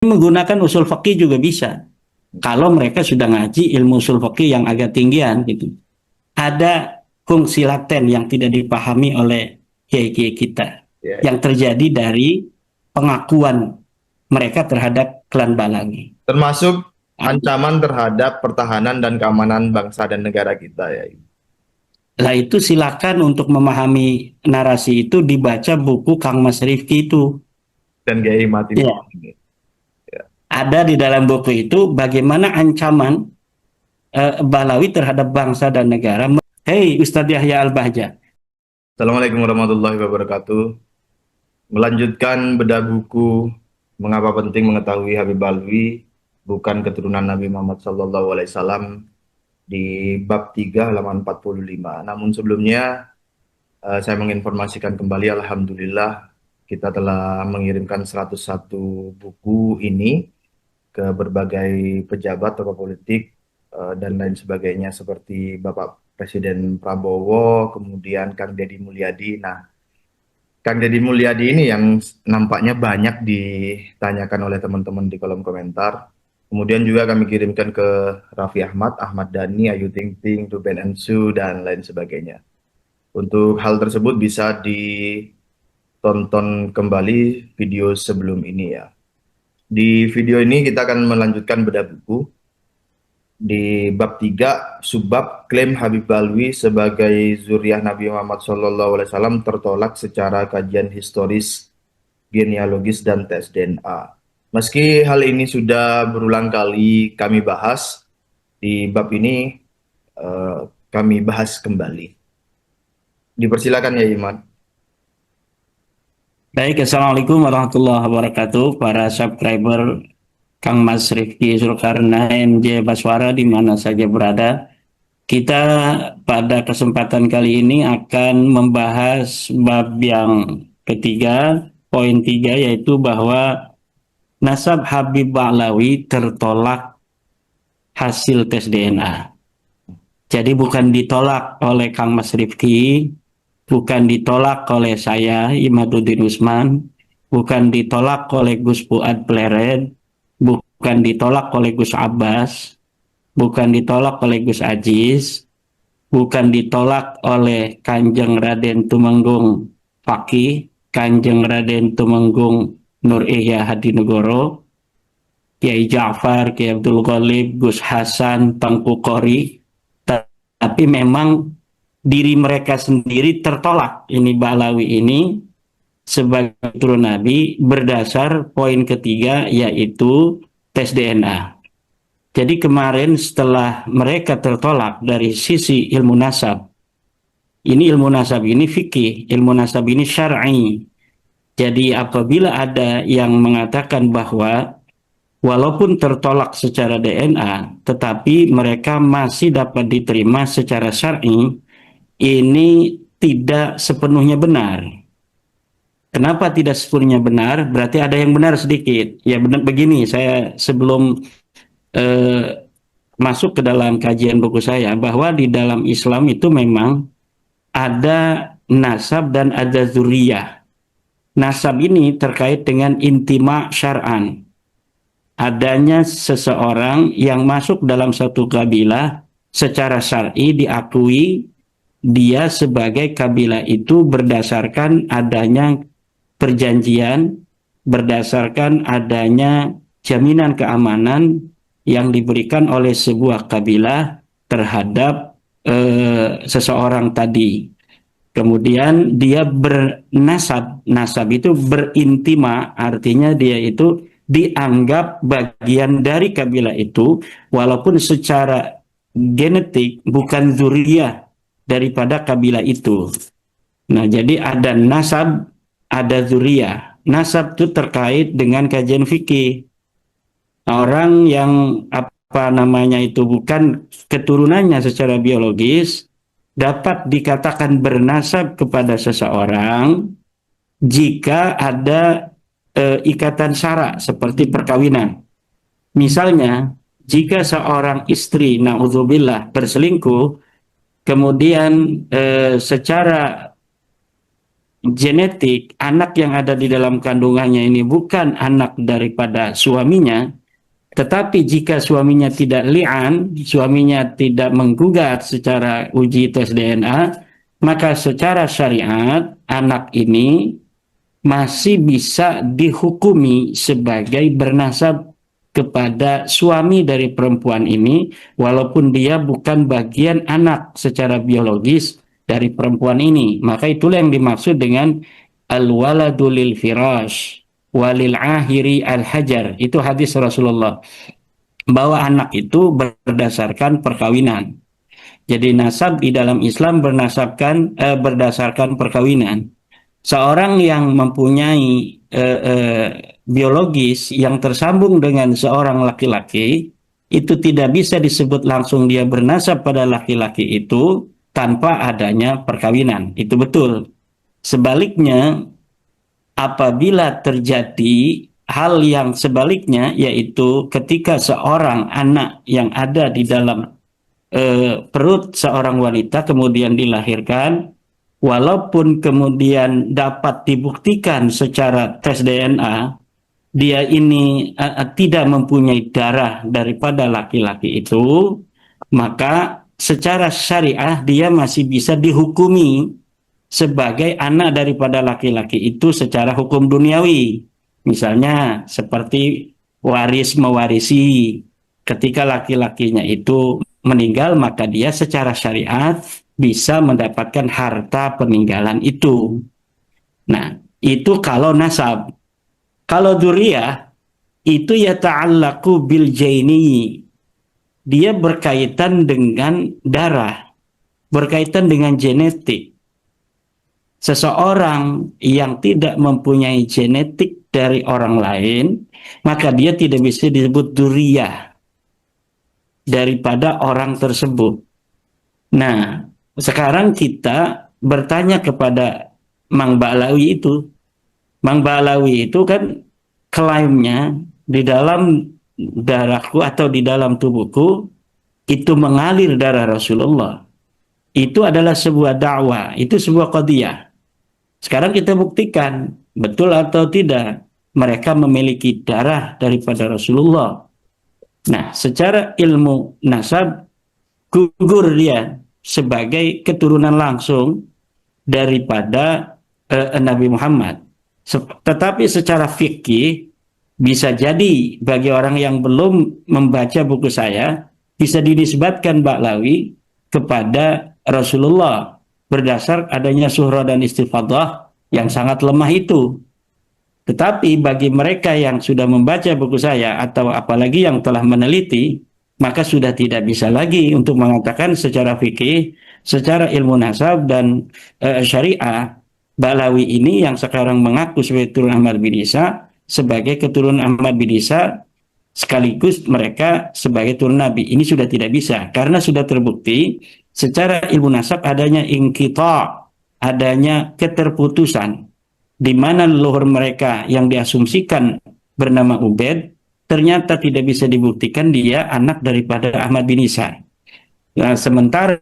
Menggunakan usul fikih juga bisa. Kalau mereka sudah ngaji ilmu usul fikih yang agak tinggian gitu. Ada fungsi laten yang tidak dipahami oleh kiai-kiai kita Ya, yang terjadi dari pengakuan mereka terhadap klan Balangi. termasuk ancaman terhadap pertahanan dan keamanan bangsa dan negara kita ya. Lah itu silakan untuk memahami narasi itu dibaca buku Kang Mas Rifki itu. Dan Kiai Matin Ya, ini. Ya. ada di dalam buku itu bagaimana ancaman Balawi terhadap bangsa dan negara. Hei Ustadz Yahya Al-Bahja. Assalamualaikum warahmatullahi wabarakatuh. Melanjutkan bedah buku Mengapa Penting Mengetahui Habib Alwi Bukan Keturunan Nabi Muhammad SAW di bab 3 halaman 45. Namun sebelumnya saya menginformasikan kembali Alhamdulillah kita telah mengirimkan 101 buku ini ke berbagai pejabat, tokoh politik, dan lain sebagainya seperti Bapak Presiden Prabowo, kemudian Kang Deddy Mulyadi. Nah, Kang Deddy Mulyadi ini yang nampaknya banyak ditanyakan oleh teman-teman di kolom komentar. Kemudian juga kami kirimkan ke Raffi Ahmad, Ahmad Dhani, Ayu Ting Ting, Ruben Ensu, dan lain sebagainya. Untuk hal tersebut bisa ditonton kembali video sebelum ini ya. Di video ini kita akan melanjutkan bedah buku di bab 3 subbab klaim Habib Alwi sebagai zuriat Nabi Muhammad SAW tertolak secara kajian historis, genealogis dan tes DNA. Meski hal ini sudah berulang kali kami bahas, di bab ini kami bahas kembali. Dipersilakan ya Iman. Baik, Assalamualaikum warahmatullahi wabarakatuh. Para subscriber Kang Mas Rifki Zulkarnain J. Baswara di mana saja berada. Kita pada kesempatan kali ini akan membahas bab yang ketiga, poin 3, yaitu bahwa nasab Habib Ba'lawi tertolak hasil tes DNA. Jadi bukan ditolak oleh Kang Mas Rifki, bukan ditolak oleh saya, Imaduddin Usman, bukan ditolak oleh Gus Fuad Pleret, bukan ditolak oleh Gus Abbas, bukan ditolak oleh Gus Aziz, bukan ditolak oleh Kanjeng Raden Tumenggung Fakih, Kanjeng Raden Tumenggung Nur Ihya Hadinegoro, Kiai Ja'far, Kiai Abdul Ghalib, Gus Hasan, Tengku Kori, tapi memang diri mereka sendiri tertolak ini Ba'lawi ini sebagai turun Nabi berdasar poin ketiga yaitu tes DNA. Jadi kemarin setelah mereka tertolak dari sisi ilmu nasab, ini ilmu nasab ini fikih, ilmu nasab ini syar'i. Jadi apabila ada yang mengatakan bahwa walaupun tertolak secara DNA, tetapi mereka masih dapat diterima secara syar'i, ini tidak sepenuhnya benar. Kenapa tidak sepenuhnya benar? Berarti ada yang benar sedikit. Ya benar begini, saya sebelum eh, masuk ke dalam kajian buku saya, bahwa di dalam Islam itu memang ada nasab dan ada zuriyah. Nasab ini terkait dengan intima syar'an. Adanya seseorang yang masuk dalam satu kabilah secara syar'i diakui dia sebagai kabilah itu berdasarkan adanya perjanjian, berdasarkan adanya jaminan keamanan yang diberikan oleh sebuah kabilah terhadap seseorang tadi. Kemudian dia bernasab, nasab itu berintima, artinya dia itu dianggap bagian dari kabilah itu, walaupun secara genetik bukan zuriyah daripada kabilah itu. Nah, jadi ada nasab, ada zuriyah. Nasab itu terkait dengan kajian fikih. Orang yang apa namanya itu bukan keturunannya secara biologis dapat dikatakan bernasab kepada seseorang jika ada ikatan syara seperti perkawinan. Misalnya, jika seorang istri naudzubillah berselingkuh, kemudian secara genetik anak yang ada di dalam kandungannya ini bukan anak daripada suaminya, tetapi jika suaminya tidak li'an, suaminya tidak menggugat secara uji tes DNA, maka secara syariat anak ini masih bisa dihukumi sebagai bernasab kepada suami dari perempuan ini, walaupun dia bukan bagian anak secara biologis dari perempuan ini. Maka itulah yang dimaksud dengan al-waladu lil firash walil ahiri al-hajar. Itu hadis Rasulullah, bahwa anak itu berdasarkan perkawinan. Jadi nasab di dalam Islam berdasarkan perkawinan. Seorang yang mempunyai biologis yang tersambung dengan seorang laki-laki itu tidak bisa disebut langsung dia bernasab pada laki-laki itu tanpa adanya perkawinan. Itu betul. Sebaliknya, apabila terjadi hal yang sebaliknya, yaitu ketika seorang anak yang ada di dalam perut seorang wanita kemudian dilahirkan, walaupun kemudian dapat dibuktikan secara tes DNA, dia ini tidak mempunyai darah daripada laki-laki itu, maka secara syariah dia masih bisa dihukumi sebagai anak daripada laki-laki itu secara hukum duniawi. Misalnya seperti waris mewarisi. Ketika laki-lakinya itu meninggal, maka dia secara syariat bisa mendapatkan harta peninggalan itu. Nah, itu kalau nasab. Kalau dzurriyyah, itu yata'allaqu bil jaini. Dia berkaitan dengan darah, berkaitan dengan genetik. Seseorang yang tidak mempunyai genetik dari orang lain, maka dia tidak bisa disebut dzurriyyah daripada orang tersebut. Nah, sekarang kita bertanya kepada Mang Ba'lawi itu. Mang Ba'lawi itu kan klaimnya di dalam darahku atau di dalam tubuhku itu mengalir darah Rasulullah. Itu adalah sebuah dakwah, itu sebuah qadiyah. Sekarang kita buktikan betul atau tidak mereka memiliki darah daripada Rasulullah. Nah, secara ilmu nasab gugur dia sebagai keturunan langsung daripada Nabi Muhammad. Tetapi secara fikih bisa jadi bagi orang yang belum membaca buku saya bisa dinisbatkan Ba'lawi kepada Rasulullah berdasar adanya suhrah dan istifadah yang sangat lemah itu. Tetapi bagi mereka yang sudah membaca buku saya atau apalagi yang telah meneliti, maka sudah tidak bisa lagi untuk mengatakan secara fikih, secara ilmu nasab dan syariah, Ba'lawi ini yang sekarang mengaku sebagai keturunan Ahmad bin Isa, sebagai keturunan Ahmad bin Isa, sekaligus mereka sebagai turun Nabi. Ini sudah tidak bisa, karena sudah terbukti secara ilmu nasab adanya inqita', adanya keterputusan, di mana leluhur mereka yang diasumsikan bernama Ubaid ternyata tidak bisa dibuktikan dia anak daripada Ahmad bin Isa. Nah, sementara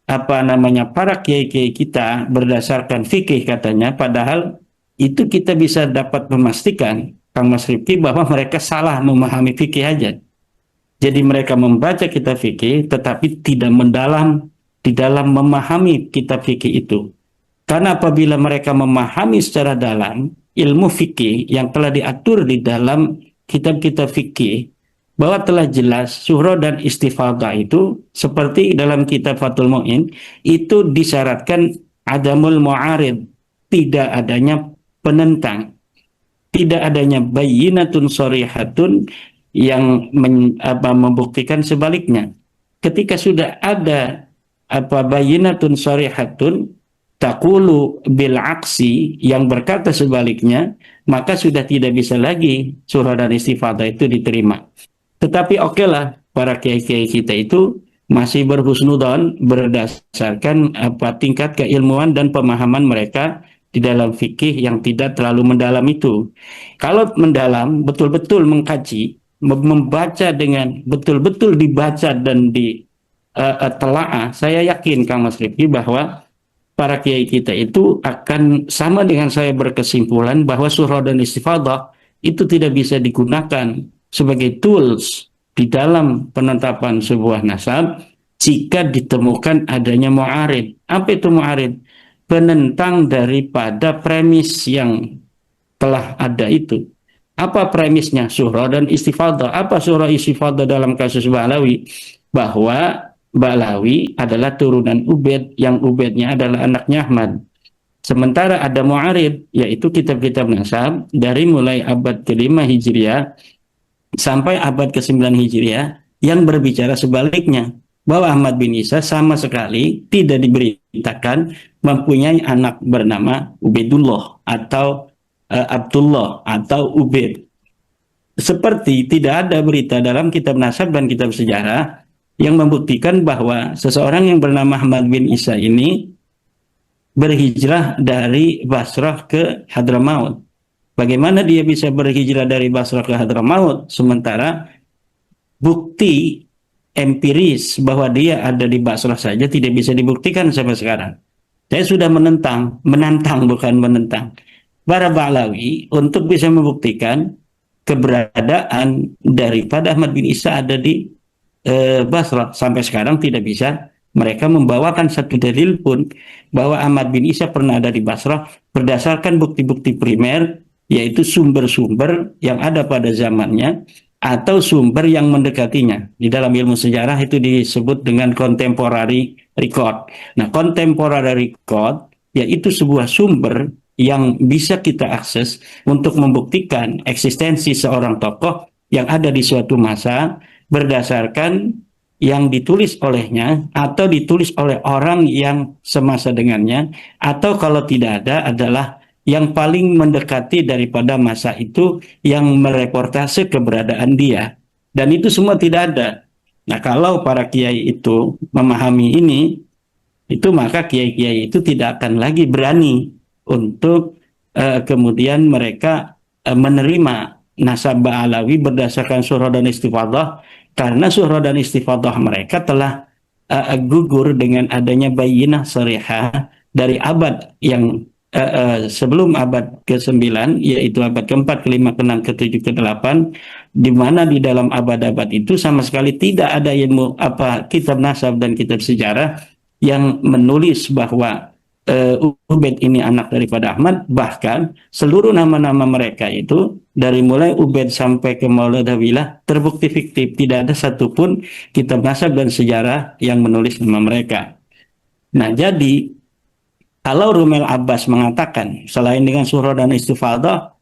para kiai-kiai kita berdasarkan fikih katanya, padahal itu kita bisa dapat memastikan, Kang Mas Rifki, bahwa mereka salah memahami fikih aja. Jadi mereka membaca kitab fikih tetapi tidak mendalam di dalam memahami kitab fikih itu. Karena apabila mereka memahami secara dalam ilmu fikih yang telah diatur di dalam kitab-kitab fikih, bahwa telah jelas suhrah dan istifadah itu seperti dalam kitab Fathul Mu'in itu disyaratkan adamul mu'arid, tidak adanya penentang, tidak adanya bayyinatun sharihatun yang membuktikan sebaliknya. Ketika sudah ada bayyinatun sharihatun taqulu bil aksi yang berkata sebaliknya, maka sudah tidak bisa lagi surah dan istifadah itu diterima. Tetapi okelah, para kiai-kiai kita itu masih berhusnudzon berdasarkan tingkat keilmuan dan pemahaman mereka di dalam fikih yang tidak terlalu mendalam itu. Kalau mendalam, betul-betul mengkaji, membaca dengan betul-betul dibaca dan ditelaah, saya yakin Kang Mas Rifki bahwa para kiai kita itu akan sama dengan saya berkesimpulan bahwa surah dan istifadah itu tidak bisa digunakan sebagai tools di dalam penetapan sebuah nasab jika ditemukan adanya mu'arid. Apa itu mu'arid? Penentang daripada premis yang telah ada itu. Apa premisnya? Surah dan istifadah. Apa surah istifadah dalam kasus Ba'lawi? Bahwa Ba'lawi adalah turunan Ubaid, yang Ubaidnya adalah anaknya Ahmad. Sementara ada mu'arid, yaitu kitab-kitab nasab dari mulai abad ke-5 Hijriah sampai abad ke-9 Hijriah yang berbicara sebaliknya, bahwa Ahmad bin Isa sama sekali tidak diberitakan mempunyai anak bernama Ubaidullah atau Abdullah atau Ubaid. Seperti tidak ada berita dalam kitab nasab dan kitab sejarah yang membuktikan bahwa seseorang yang bernama Ahmad bin Isa ini berhijrah dari Basrah ke Hadramaut. Bagaimana dia bisa berhijrah dari Basrah ke Hadramaut sementara bukti empiris bahwa dia ada di Basrah saja tidak bisa dibuktikan sampai sekarang. Saya sudah menantang bukan menentang para Ba'lawi untuk bisa membuktikan keberadaan daripada Ahmad bin Isa ada di Basrah. Sampai sekarang tidak bisa mereka membawakan satu dalil pun bahwa Ahmad bin Isa pernah ada di Basrah berdasarkan bukti-bukti primer, yaitu sumber-sumber yang ada pada zamannya atau sumber yang mendekatinya. Di dalam ilmu sejarah itu disebut dengan contemporary record. Nah, contemporary record yaitu sebuah sumber yang bisa kita akses untuk membuktikan eksistensi seorang tokoh yang ada di suatu masa berdasarkan yang ditulis olehnya atau ditulis oleh orang yang semasa dengannya, atau kalau tidak ada adalah yang paling mendekati daripada masa itu yang mereportase keberadaan dia. Dan itu semua tidak ada. Nah, kalau para kiai itu memahami ini, itu maka kiai-kiai itu tidak akan lagi berani untuk kemudian mereka menerima nasab Ba'alawi berdasarkan surah dan istifadah, karena surah dan istifadah mereka telah gugur dengan adanya bayyinah sarihah dari abad yang sebelum abad ke-9, yaitu abad ke-4, ke-5, ke-6, ke-7, ke-8, di mana di dalam abad-abad itu sama sekali tidak ada ilmu kitab nasab dan kitab sejarah yang menulis bahwa Ubaid ini anak daripada Ahmad. Bahkan seluruh nama-nama mereka itu dari mulai Ubaid sampai ke Maulad Hawilah terbukti fiktif, tidak ada satupun kitab nasab dan sejarah yang menulis nama mereka. Nah, jadi kalau Rumel Abbas mengatakan selain dengan surah dan istifadah,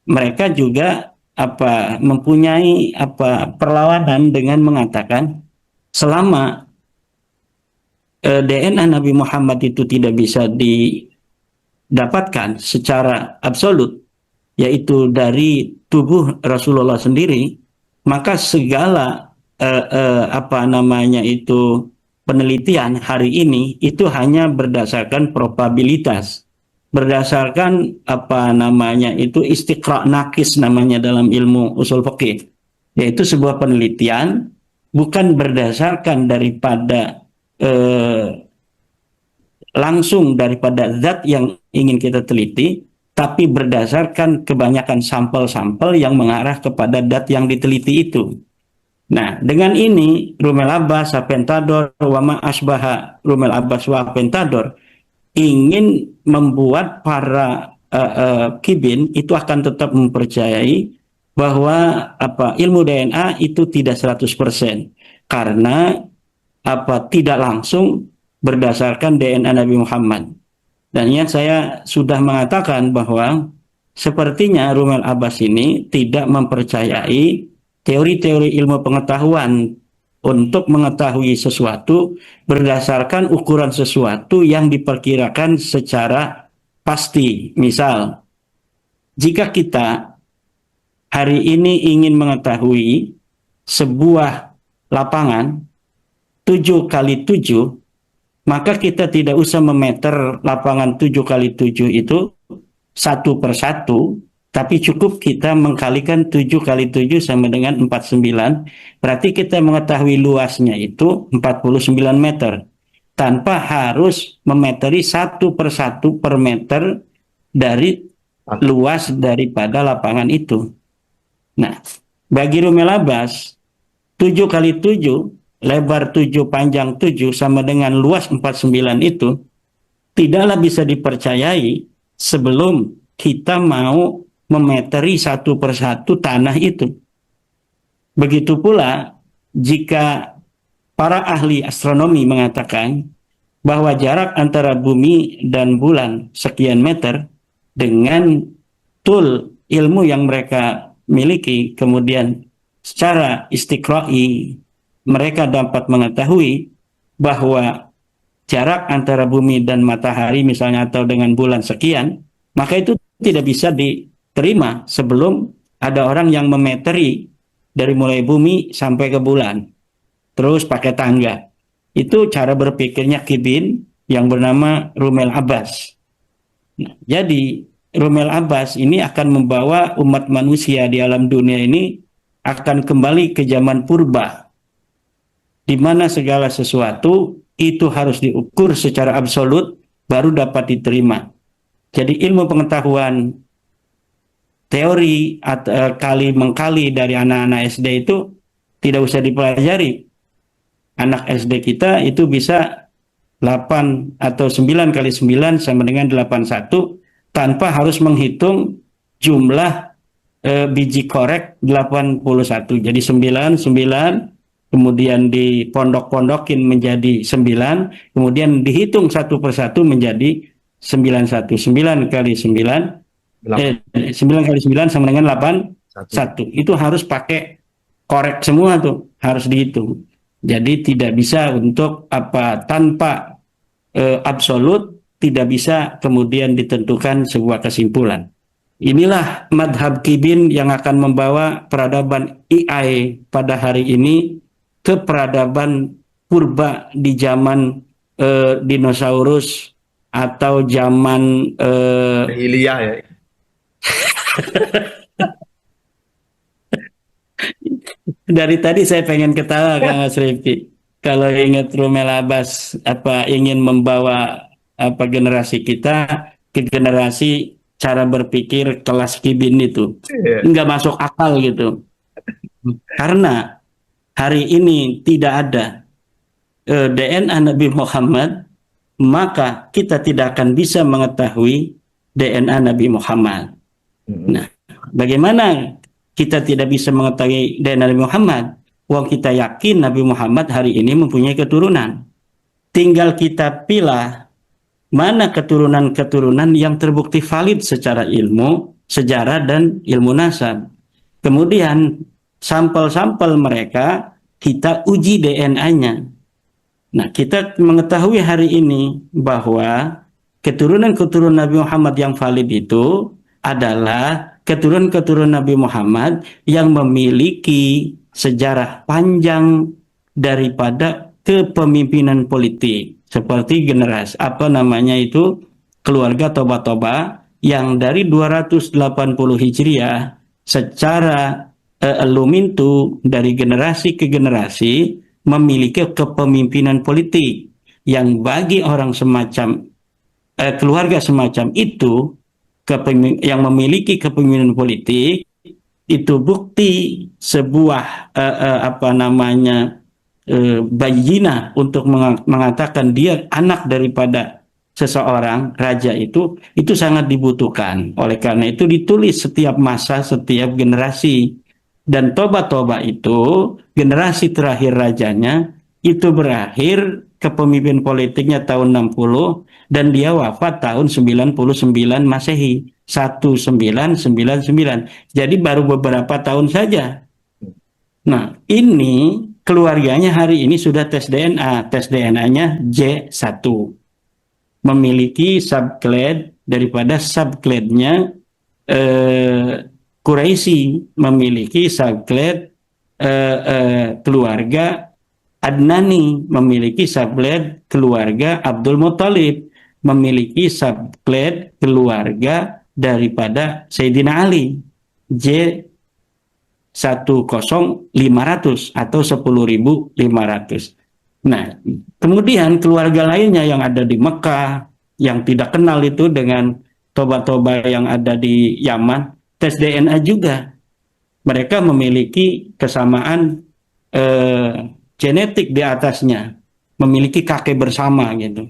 mereka juga mempunyai perlawanan dengan mengatakan selama DNA Nabi Muhammad itu tidak bisa didapatkan secara absolut, yaitu dari tubuh Rasulullah sendiri, maka segala penelitian hari ini itu hanya berdasarkan probabilitas, berdasarkan istiqra' nakis namanya dalam ilmu usul fiqih, yaitu sebuah penelitian bukan berdasarkan daripada langsung daripada zat yang ingin kita teliti, tapi berdasarkan kebanyakan sampel-sampel yang mengarah kepada zat yang diteliti itu. Nah, dengan ini Rumel Abbas, Apentador, Wama Asbaha Rumel Abbas wa Apentador ingin membuat para kibin itu akan tetap mempercayai bahwa ilmu DNA itu tidak 100%, karena tidak langsung berdasarkan DNA Nabi Muhammad. Dan yang saya sudah mengatakan bahwa sepertinya Rumel Abbas ini tidak mempercayai teori-teori ilmu pengetahuan untuk mengetahui sesuatu berdasarkan ukuran sesuatu yang diperkirakan secara pasti. Misal, jika kita hari ini ingin mengetahui sebuah lapangan 7 kali 7, maka kita tidak usah memeter lapangan 7 kali 7 itu satu per satu, tapi cukup kita mengkalikan 7 kali 7 sama dengan 49, berarti kita mengetahui luasnya itu 49 meter. tanpa harus memeteri satu persatu per meter dari luas daripada lapangan itu. Nah, bagi Rumel Abbas, 7 kali 7, lebar 7, panjang 7, sama dengan luas 49 itu, tidaklah bisa dipercayai sebelum kita mau memeteri satu persatu tanah itu. Begitu pula jika para ahli astronomi mengatakan bahwa jarak antara bumi dan bulan sekian meter, dengan tool ilmu yang mereka miliki, kemudian secara istiqra'i mereka dapat mengetahui bahwa jarak antara bumi dan matahari misalnya atau dengan bulan sekian, maka itu tidak bisa diterima sebelum ada orang yang memeteri dari mulai bumi sampai ke bulan, terus pakai tangga. Itu cara berpikirnya Kibin yang bernama Rumel Abbas. Nah, jadi Rumel Abbas ini akan membawa umat manusia di alam dunia ini akan kembali ke zaman purba, di mana segala sesuatu itu harus diukur secara absolut baru dapat diterima. Jadi ilmu pengetahuan teori kali mengkali dari anak-anak SD itu tidak usah dipelajari. Anak SD kita itu bisa 8 atau 9 kali 9 sama dengan 81 tanpa harus menghitung jumlah biji korek 81. Jadi 9, 9, kemudian dipondok-pondokin menjadi 9, kemudian dihitung satu persatu menjadi 91. 9 kali 9, 9 kali 9 sama dengan 81. Itu harus pakai korek semua tuh, harus dihitung. Jadi tidak bisa untuk tanpa absolut, tidak bisa kemudian ditentukan sebuah kesimpulan. Inilah madhab Kibin yang akan membawa peradaban AI pada hari ini ke peradaban purba di zaman dinosaurus atau zaman Ilya ya. Dari tadi saya pengen ketawa Kang Mas Rifki. Kalau ingat Rumel Abbas ingin membawa generasi kita ke generasi cara berpikir kelas Kibin itu. Nggak masuk akal gitu. Karena hari ini tidak ada DNA Nabi Muhammad, maka kita tidak akan bisa mengetahui DNA Nabi Muhammad. Nah, bagaimana kita tidak bisa mengetahui DNA Nabi Muhammad? Wong kita yakin Nabi Muhammad hari ini mempunyai keturunan. Tinggal kita pilih mana keturunan-keturunan yang terbukti valid secara ilmu, sejarah, dan ilmu nasab. Kemudian sampel-sampel mereka kita uji DNA-nya. Nah, kita mengetahui hari ini bahwa keturunan-keturunan Nabi Muhammad yang valid itu adalah keturunan-keturunan Nabi Muhammad yang memiliki sejarah panjang daripada kepemimpinan politik, seperti generasi keluarga Toba-Toba yang dari 280 Hijriah secara lumintu dari generasi ke generasi memiliki kepemimpinan politik yang bagi orang semacam keluarga semacam itu yang memiliki kepemimpinan politik itu bukti sebuah bayina untuk mengatakan dia anak daripada seseorang raja itu sangat dibutuhkan. Oleh karena itu ditulis setiap masa, setiap generasi. Dan Toba-Toba itu generasi terakhir rajanya itu berakhir kepemimpinan politiknya tahun 60 dan dia wafat tahun 99 Masehi 1999. Jadi baru beberapa tahun saja. Nah, ini keluarganya hari ini sudah tes DNA. Tes DNA-nya J1. Memiliki subclade daripada subclade-nya Quraisy, memiliki subclade keluarga Adnani, memiliki subclade keluarga Abdul Muthalib, memiliki subclade keluarga daripada Sayyidina Ali, J10500 atau 10.500. Nah, kemudian keluarga lainnya yang ada di Mekah, yang tidak kenal itu dengan toba-toba yang ada di Yaman, tes DNA juga. Mereka memiliki kesamaan eh, genetik di atasnya, memiliki kakek bersama gitu.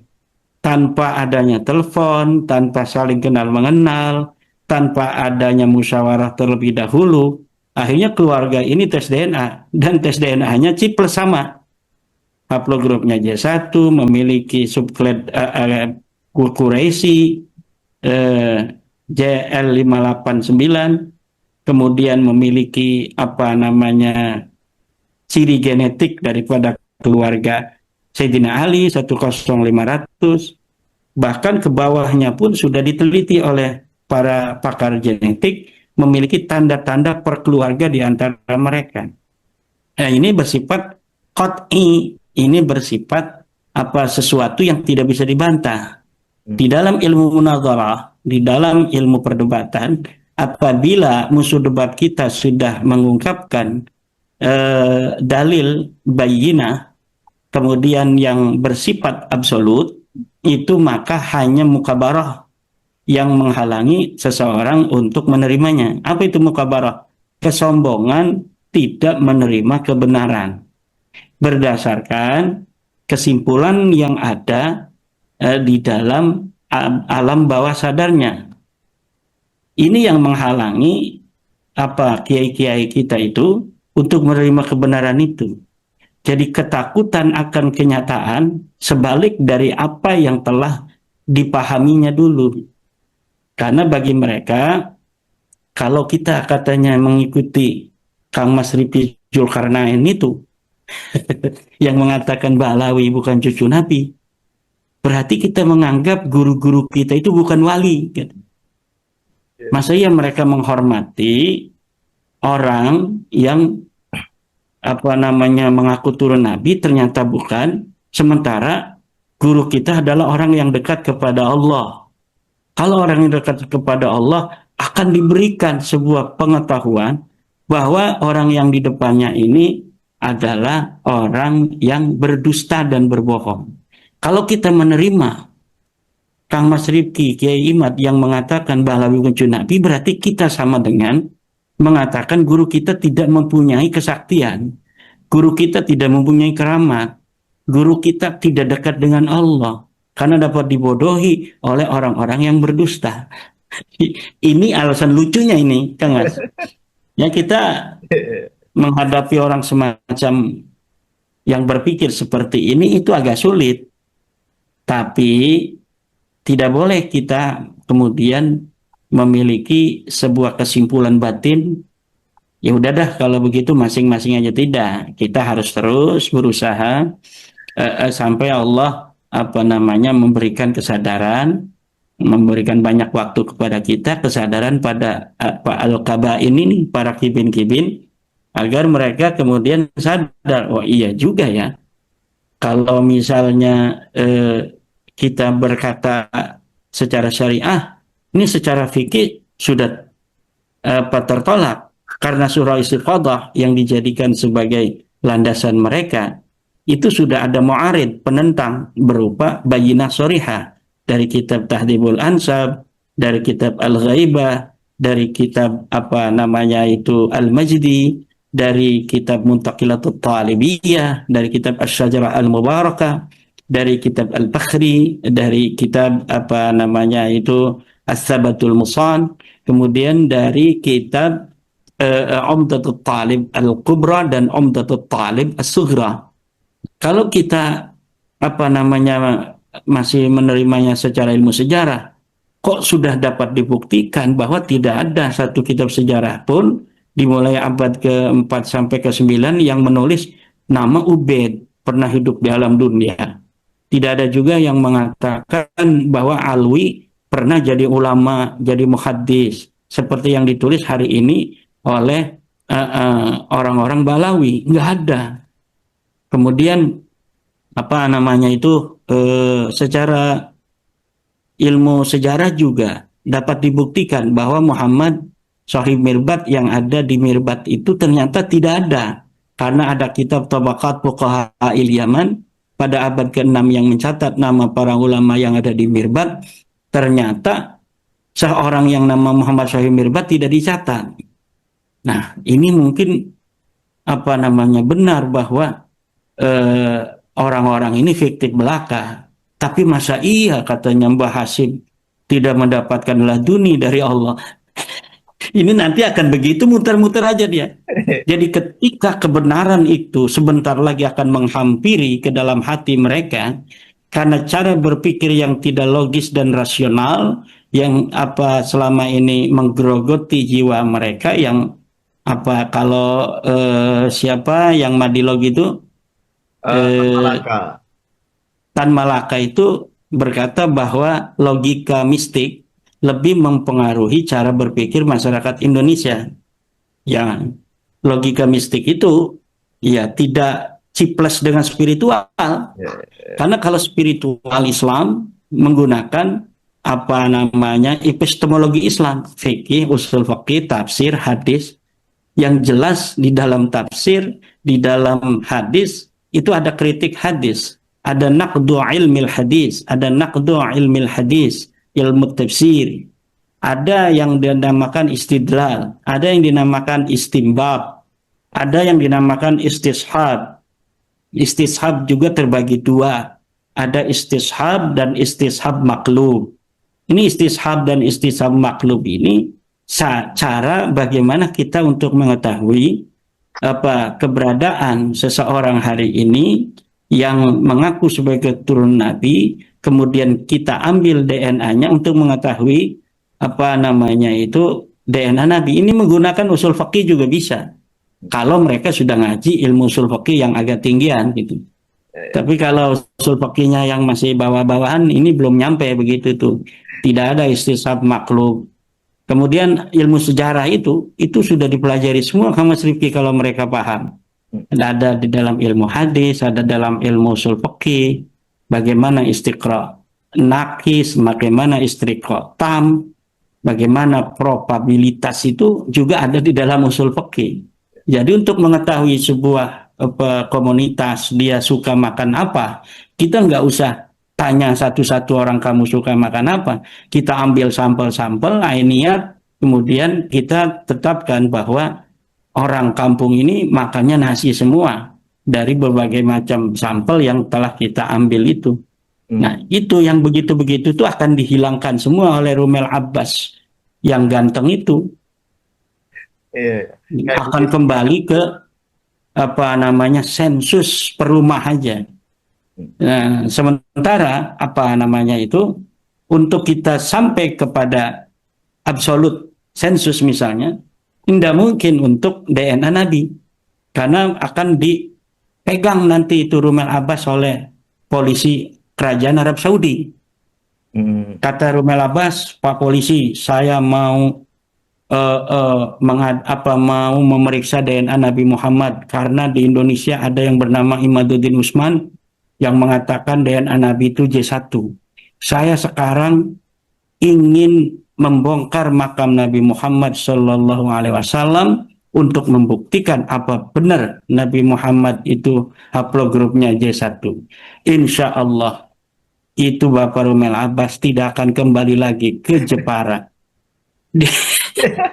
Tanpa adanya telepon, tanpa saling kenal mengenal, tanpa adanya musyawarah terlebih dahulu, akhirnya keluarga ini tes DNA dan tes DNA-nya plus sama. Haplogrupnya J1 memiliki subklat Quraisy JL589, kemudian memiliki apa namanya ciri genetik daripada keluarga Sayyidina Ali 10500, bahkan ke bawahnya pun sudah diteliti oleh para pakar genetik memiliki tanda-tanda perkeluarga di antara mereka. Nah, ini bersifat qat'i, ini bersifat apa sesuatu yang tidak bisa dibantah. Di dalam ilmu munadharah, di dalam ilmu perdebatan, apabila musuh debat kita sudah mengungkapkan dalil bayyinah, kemudian yang bersifat absolut, itu maka hanya mukabarah yang menghalangi seseorang untuk menerimanya. Apa itu mukabarah? Kesombongan tidak menerima kebenaran berdasarkan kesimpulan yang ada di dalam alam bawah sadarnya. Ini yang menghalangi apa kiai-kiai kita itu untuk menerima kebenaran itu. Jadi ketakutan akan kenyataan sebalik dari apa yang telah dipahaminya dulu. Karena bagi mereka, kalau kita katanya mengikuti Kang Mas Rifki Zulkarnain itu, yang mengatakan Ba'alawi bukan cucu Nabi, berarti kita menganggap guru-guru kita itu bukan wali. Gitu. Masa iya mereka menghormati orang yang apa namanya mengaku turun Nabi ternyata bukan, sementara guru kita adalah orang yang dekat kepada Allah. Kalau orang yang dekat kepada Allah akan diberikan sebuah pengetahuan bahwa orang yang di depannya ini adalah orang yang berdusta dan berbohong. Kalau kita menerima Kang Mas Rifki, Kiai Imad yang mengatakan Ba'alawi bukan Nabi, berarti kita sama dengan mengatakan guru kita tidak mempunyai kesaktian, guru kita tidak mempunyai keramat, guru kita tidak dekat dengan Allah, karena dapat dibodohi oleh orang-orang yang berdusta. Ini alasan lucunya ini, Kang Mas. Ya kita menghadapi orang semacam yang berpikir seperti ini itu agak sulit. Tapi tidak boleh kita kemudian memiliki sebuah kesimpulan batin, ya udah dah kalau begitu masing-masing aja. Tidak, kita harus terus berusaha sampai Allah apa namanya memberikan kesadaran, memberikan banyak waktu kepada kita, kesadaran pada al-qabain ini, para kibin-kibin, agar mereka kemudian sadar, oh iya juga ya, kalau misalnya kita berkata secara syariah, ini secara fikih sudah tertolak karena surah Istiqadah yang dijadikan sebagai landasan mereka itu sudah ada mu'arid, penentang berupa Bayyinah Shorihah dari kitab Tahdhibul Ansab, dari kitab Al-Ghaibah, dari kitab apa namanya itu Al-Majdi, dari kitab Muntaqilatut Talibiyah, dari kitab Asy-Syajarah Al-Mubarakah, dari kitab Al-Bakhri, dari kitab apa namanya itu As-Sabatul Musan, kemudian dari kitab Umdatul Talib Al-Kubra dan Umdatul Talib As-Sughra. Kalau kita apa namanya masih menerimanya secara ilmu sejarah, kok sudah dapat dibuktikan bahwa tidak ada satu kitab sejarah pun dimulai abad ke-4 sampai ke-9 yang menulis nama Ubaid pernah hidup di alam dunia. Tidak ada juga yang mengatakan bahwa Alwi pernah jadi ulama, jadi muhaddis, seperti yang ditulis hari ini oleh orang-orang Ba'alawi. Nggak ada. Kemudian apa namanya itu secara ilmu sejarah juga dapat dibuktikan bahwa Muhammad Sahib Mirbat yang ada di Mirbat itu ternyata tidak ada, karena ada kitab Tabaqat Fuqaha il Yaman pada abad ke-6 yang mencatat nama para ulama yang ada di Mirbat, ternyata seorang yang nama Muhammad Syahid Mirbat tidak dicatat. Nah, ini mungkin benar bahwa eh, orang-orang ini fiktif belaka. Tapi masa iya katanya Mbah Hasim tidak mendapatkan laduni dari Allah. Ini nanti akan begitu muter-muter aja dia. Jadi ketika kebenaran itu sebentar lagi akan menghampiri ke dalam hati mereka, karena cara berpikir yang tidak logis dan rasional, yang selama ini menggerogoti jiwa mereka, yang kalau siapa yang Madilog itu, eh, Malaka. Tan Malaka itu berkata bahwa logika mistik lebih mempengaruhi cara berpikir masyarakat Indonesia. Yang logika mistik itu ya tidak ciples dengan spiritual. Ya, Karena kalau spiritual Islam menggunakan epistemologi Islam, fikih, usul fikih, tafsir, hadis, yang jelas di dalam tafsir, di dalam hadis itu ada kritik hadis, ada naqdu ilmil hadis, ada naqdu ilmil hadis, ilmu tafsir, ada yang dinamakan istidlal, ada yang dinamakan istimbab, ada yang dinamakan istishab. Istishab juga terbagi dua, ada istishab dan istishab maklub. Ini istishab dan istishab maklub ini cara bagaimana kita untuk mengetahui keberadaan seseorang hari ini yang mengaku sebagai keturunan Nabi, kemudian kita ambil DNA-nya untuk mengetahui DNA Nabi. Ini menggunakan usul fikih juga bisa. Kalau mereka sudah ngaji ilmu usul fikih yang agak tinggian gitu. Tapi kalau usul fikihnya yang masih bawah-bawahan, ini belum nyampe begitu tuh. Tidak ada istishab maklub. Kemudian ilmu sejarah itu sudah dipelajari semua sama Mas Rifki kalau mereka paham. Ada di dalam ilmu hadis, ada dalam ilmu usul fikih, bagaimana istiqra nakis, bagaimana istiqra tam, bagaimana probabilitas itu juga ada di dalam usul fikih. Jadi untuk mengetahui sebuah komunitas dia suka makan apa, kita nggak usah tanya satu-satu orang kamu suka makan apa. Kita ambil sampel-sampel, ainiyat, kemudian kita tetapkan bahwa orang kampung ini makannya nasi semua dari berbagai macam sampel yang telah kita ambil itu. Nah, itu yang begitu-begitu itu akan dihilangkan semua oleh Rumel Abbas yang ganteng itu. Akan kembali ke sensus per rumah aja. Nah, sementara untuk kita sampai kepada absolut sensus misalnya, tidak mungkin untuk DNA Nabi, karena akan dipegang nanti itu Rumel Abbas oleh polisi kerajaan Arab Saudi. Kata Rumel Abbas, Pak polisi, saya mau mau memeriksa DNA Nabi Muhammad karena di Indonesia ada yang bernama Imaduddin Usman yang mengatakan DNA Nabi itu J1. Saya sekarang ingin membongkar makam Nabi Muhammad Sallallahu Alaihi Wasallam untuk membuktikan apa benar Nabi Muhammad itu haplogrupnya J1. Insya Allah itu Bapak Rumel Abbas tidak akan kembali lagi ke Jepara.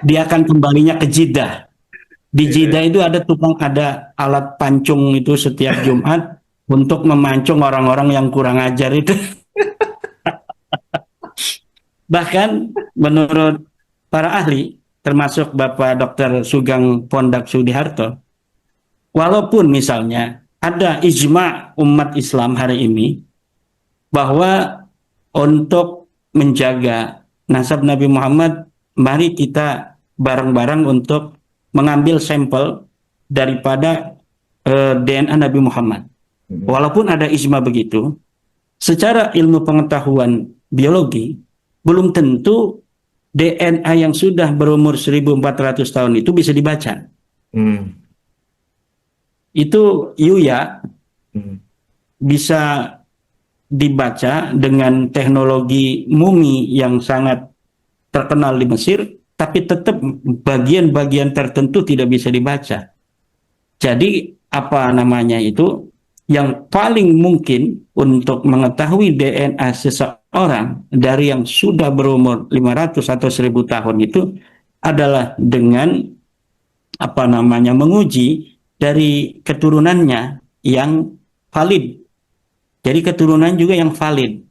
Dia akan kembalinya ke Jeddah. Di Jeddah itu ada alat pancung itu setiap Jumat untuk memancung orang-orang yang kurang ajar itu. Bahkan menurut para ahli, termasuk Bapak Dr. Sugeng Pondak Sudiharto, walaupun misalnya ada ijma umat Islam hari ini bahwa untuk menjaga nasab Nabi Muhammad, mari kita bareng-bareng untuk mengambil sampel daripada DNA Nabi Muhammad. Walaupun ada ijma begitu, secara ilmu pengetahuan biologi, belum tentu DNA yang sudah berumur 1400 tahun itu bisa dibaca. Itu Yuya bisa dibaca dengan teknologi mumi yang sangat terkenal di Mesir, tapi tetap bagian-bagian tertentu tidak bisa dibaca. Jadi yang paling mungkin untuk mengetahui DNA seseorang dari yang sudah berumur 500 atau 1000 tahun itu adalah dengan menguji dari keturunannya yang valid. Jadi keturunan juga yang valid.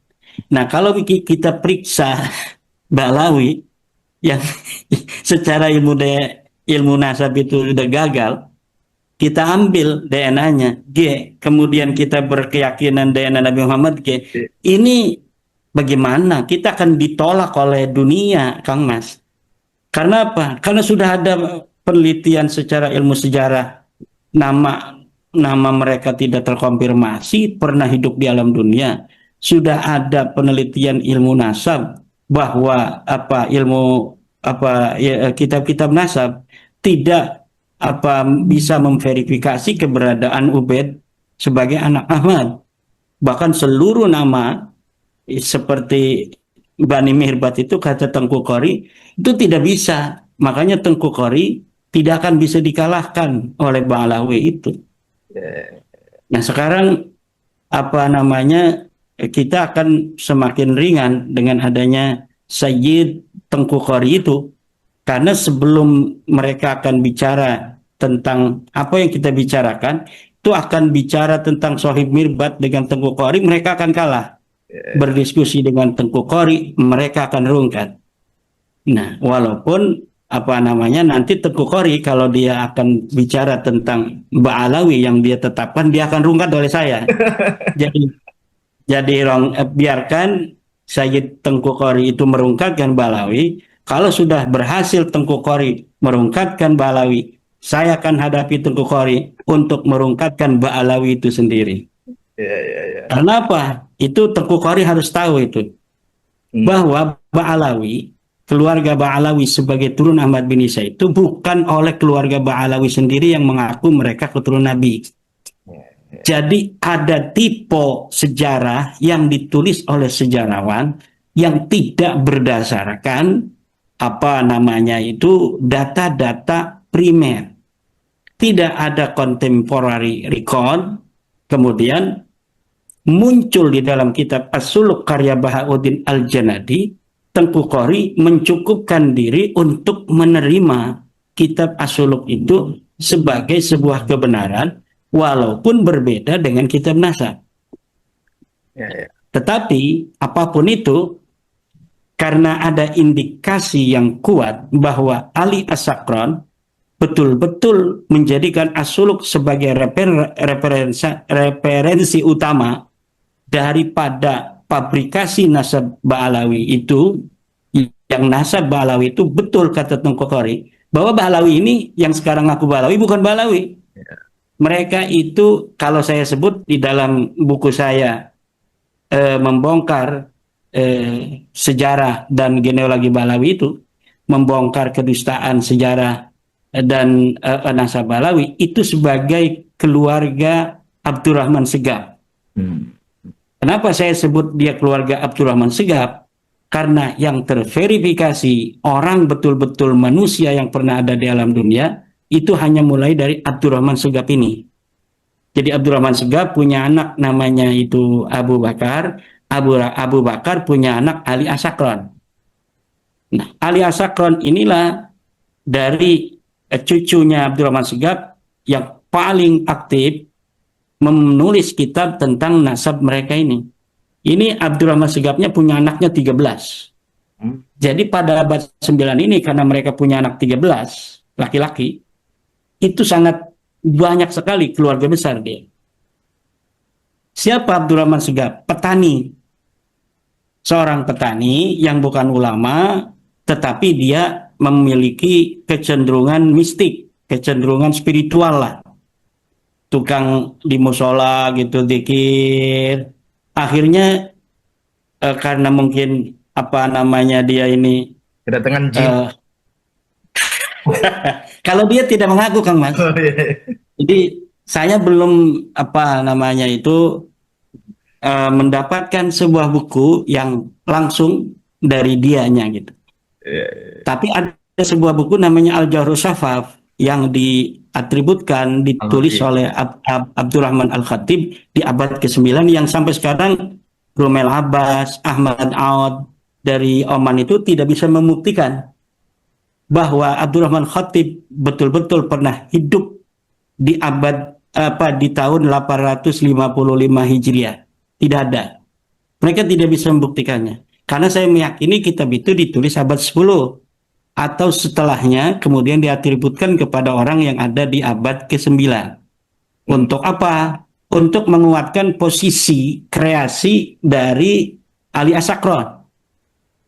Nah, kalau kita periksa Ba'alawi yang secara ilmu nasab itu sudah gagal, kita ambil DNA-nya G, kemudian kita berkeyakinan DNA Nabi Muhammad G, ini bagaimana? Kita akan ditolak oleh dunia, Kang Mas. Karena apa? Karena sudah ada penelitian secara ilmu sejarah, nama nama mereka tidak terkonfirmasi pernah hidup di alam dunia. Sudah ada penelitian ilmu nasab bahwa kitab-kitab nasab tidak bisa memverifikasi keberadaan Ubaid sebagai anak Ahmad. Bahkan seluruh nama seperti Bani Mihbat itu kata Tengku Qori itu tidak bisa. Makanya Tengku Qori tidak akan bisa dikalahkan oleh Ba'alawi itu. Nah, sekarang kita akan semakin ringan dengan adanya Sayyid Tengku Qori itu, karena sebelum mereka akan bicara tentang apa yang kita bicarakan, itu akan bicara tentang Sohib Mirbat dengan Tengku Qori, mereka akan kalah. Berdiskusi dengan Tengku Qori, mereka akan rungkat. Nah, walaupun nanti Tengku Qori kalau dia akan bicara tentang Ba'alawi yang dia tetapkan, dia akan rungkat oleh saya. Jadi biarkan Sayyid Tengku Qori itu merungkatkan Ba'alawi. Kalau sudah berhasil Tengku Qori merungkatkan Ba'alawi, saya akan hadapi Tengku Qori untuk merungkatkan Ba'alawi itu sendiri. Karena apa? Itu Tengku Qori harus tahu itu. Bahwa Ba'alawi, keluarga Ba'alawi sebagai turun Ahmad bin Isa itu bukan oleh keluarga Ba'alawi sendiri yang mengaku mereka keturunan Nabi. Jadi ada tipe sejarah yang ditulis oleh sejarawan yang tidak berdasarkan data-data primer. Tidak ada contemporary record. Kemudian muncul di dalam kitab As-Suluk karya Bahauddin Al-Janadi, Tengku Qori mencukupkan diri untuk menerima kitab As-Suluk itu sebagai sebuah kebenaran, walaupun berbeda dengan kitab nasab. Tetapi apapun itu, karena ada indikasi yang kuat bahwa Ali As-Sakron betul-betul menjadikan As-Suluk sebagai referensi utama daripada pabrikasi nasab Ba'alawi itu, yang nasab Ba'alawi itu betul kata Tengku Qori, bahwa Ba'alawi ini yang sekarang ngaku Ba'alawi bukan Ba'alawi. Mereka itu, kalau saya sebut di dalam buku saya membongkar sejarah dan genealogi Ba'alawi itu, membongkar kedustaan sejarah dan nasab Ba'alawi itu sebagai keluarga Abdurrahman Segaf. Kenapa saya sebut dia keluarga Abdurrahman Segaf? Karena yang terverifikasi orang betul-betul manusia yang pernah ada di alam dunia itu hanya mulai dari Abdurrahman Segaf ini. Jadi Abdurrahman Segaf punya anak namanya itu Abu Bakar. Abu Bakar punya anak Ali As-Sakron. Nah, Ali As-Sakron inilah dari cucunya Abdurrahman Segaf yang paling aktif menulis kitab tentang nasab mereka ini. Ini Abdurrahman Segafnya punya anaknya 13. Jadi pada abad 9 ini, karena mereka punya anak 13 laki-laki, itu sangat banyak sekali keluarga besar dia. Siapa Abdurrahman Segaf? Petani. Seorang petani yang bukan ulama, tetapi dia memiliki kecenderungan mistik, kecenderungan spiritual lah. Tukang di musola gitu, zikir. Akhirnya karena mungkin dia ini kedatangan jin. Kalau dia tidak mengaku, Kang Mas. Jadi saya belum mendapatkan sebuah buku yang langsung dari dianya gitu. Tapi ada sebuah buku namanya Al-Jawharus Syafaf. yang diatributkan, ditulis Al-Khatib. oleh Abdurrahman Al-Khatib di abad ke-9 yang sampai sekarang Romel Abbas, Ahmad Aoud dari Oman itu tidak bisa membuktikan bahwa Abdurrahman Khatib betul-betul pernah hidup di abad di tahun 855 Hijriah. Tidak ada. Mereka tidak bisa membuktikannya. Karena saya meyakini kitab itu ditulis abad 10 atau setelahnya kemudian diatributkan kepada orang yang ada di abad ke-9. Hmm. Untuk apa? Untuk menguatkan posisi kreasi dari Ali Asakron.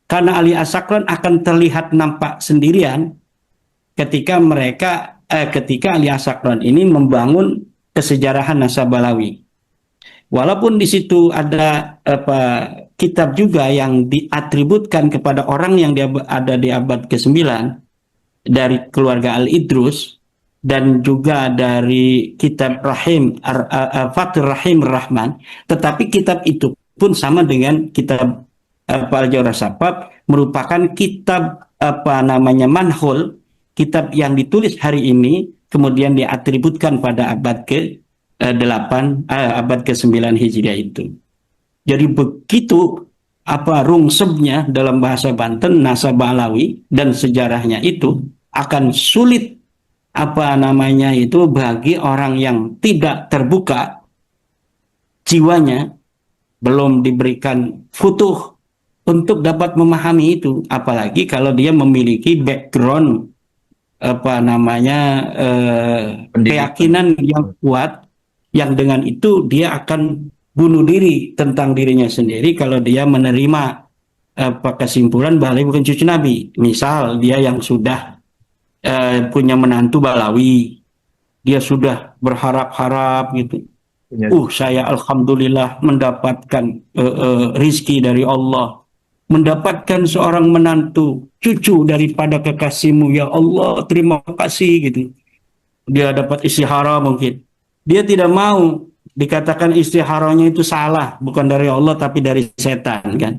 Karena Ali Asakron akan terlihat nampak sendirian ketika Ali Asakron ini membangun kesejarahan Nasabalawi. Walaupun di situ ada kitab juga yang diatributkan kepada orang yang ada di abad ke-9 dari keluarga Al-Idrus dan juga dari kitab Fathur Rahim Rahman, tetapi kitab itu pun sama dengan kitab Al-Jawhar Sapab, merupakan kitab manhul, kitab yang ditulis hari ini kemudian diatributkan pada abad ke-8 abad ke-9 Hijriah itu. Jadi begitu rungsebnya dalam bahasa Banten nasabah Alawi dan sejarahnya itu akan sulit bagi orang yang tidak terbuka jiwanya, belum diberikan futuh untuk dapat memahami itu, apalagi kalau dia memiliki background keyakinan yang kuat, yang dengan itu dia akan bunuh diri tentang dirinya sendiri kalau dia menerima kesimpulan Balawi bukan cucu Nabi. Misal dia yang sudah punya menantu Balawi, dia sudah berharap-harap gitu. Saya alhamdulillah mendapatkan rizki dari Allah, mendapatkan seorang menantu, cucu daripada kekasihmu, ya Allah, terima kasih gitu. Dia dapat istihara mungkin. Dia tidak mau dikatakan istiharanya itu salah, bukan dari Allah tapi dari setan kan.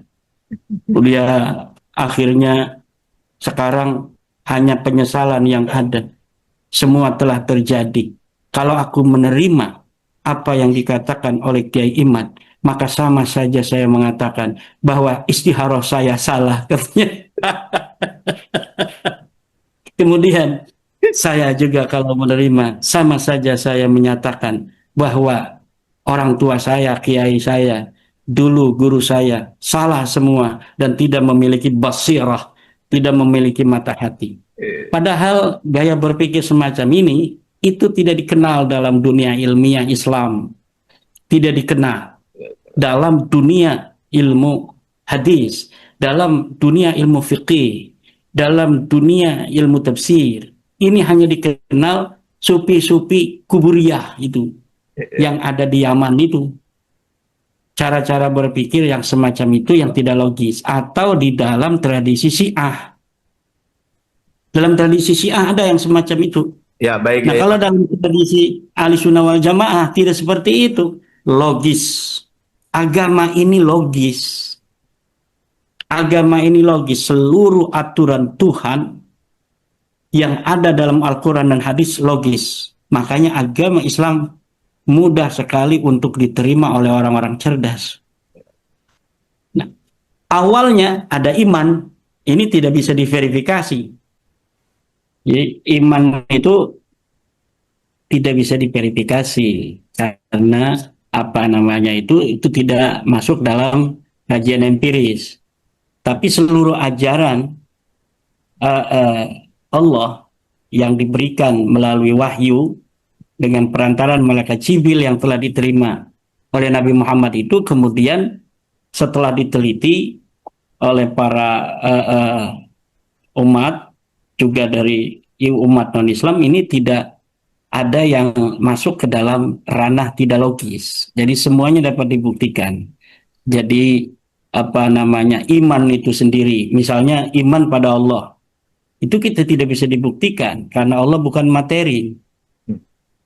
Dia akhirnya sekarang hanya penyesalan yang ada. Semua telah terjadi. Kalau aku menerima apa yang dikatakan oleh Kiai Imad, maka sama saja saya mengatakan bahwa istiharah saya salah katanya. Kemudian saya juga kalau menerima, sama saja saya menyatakan bahwa orang tua saya, kiai saya, dulu guru saya, salah semua dan tidak memiliki basirah, tidak memiliki mata hati. Padahal gaya berpikir semacam ini itu tidak dikenal dalam dunia ilmiah Islam, tidak dikenal dalam dunia ilmu hadis, dalam dunia ilmu fiqih, dalam dunia ilmu tafsir. Ini hanya dikenal sufi-sufi kuburiyah itu yang ada di Yaman itu. Cara-cara berpikir yang semacam itu yang tidak logis. Atau di dalam tradisi Syiah. Dalam tradisi Syiah ada yang semacam itu. Ya, baik. Nah, kalau dalam tradisi Ahlussunnah wal Jamaah tidak seperti itu. Logis. Agama ini logis. Agama ini logis. Seluruh aturan Tuhan yang ada dalam Al-Quran dan hadis logis. Makanya agama Islam mudah sekali untuk diterima oleh orang-orang cerdas. Nah, awalnya ada iman. Ini tidak bisa diverifikasi. Jadi iman itu tidak bisa diverifikasi karena itu tidak masuk dalam kajian empiris. Tapi seluruh ajaran Allah yang diberikan melalui wahyu dengan perantaran malaikat Jibril yang telah diterima oleh Nabi Muhammad itu kemudian setelah diteliti oleh para umat juga dari umat non-Islam, ini tidak ada yang masuk ke dalam ranah tidak logis. Jadi semuanya dapat dibuktikan. Jadi iman itu sendiri, misalnya iman pada Allah, itu kita tidak bisa dibuktikan karena Allah bukan materi.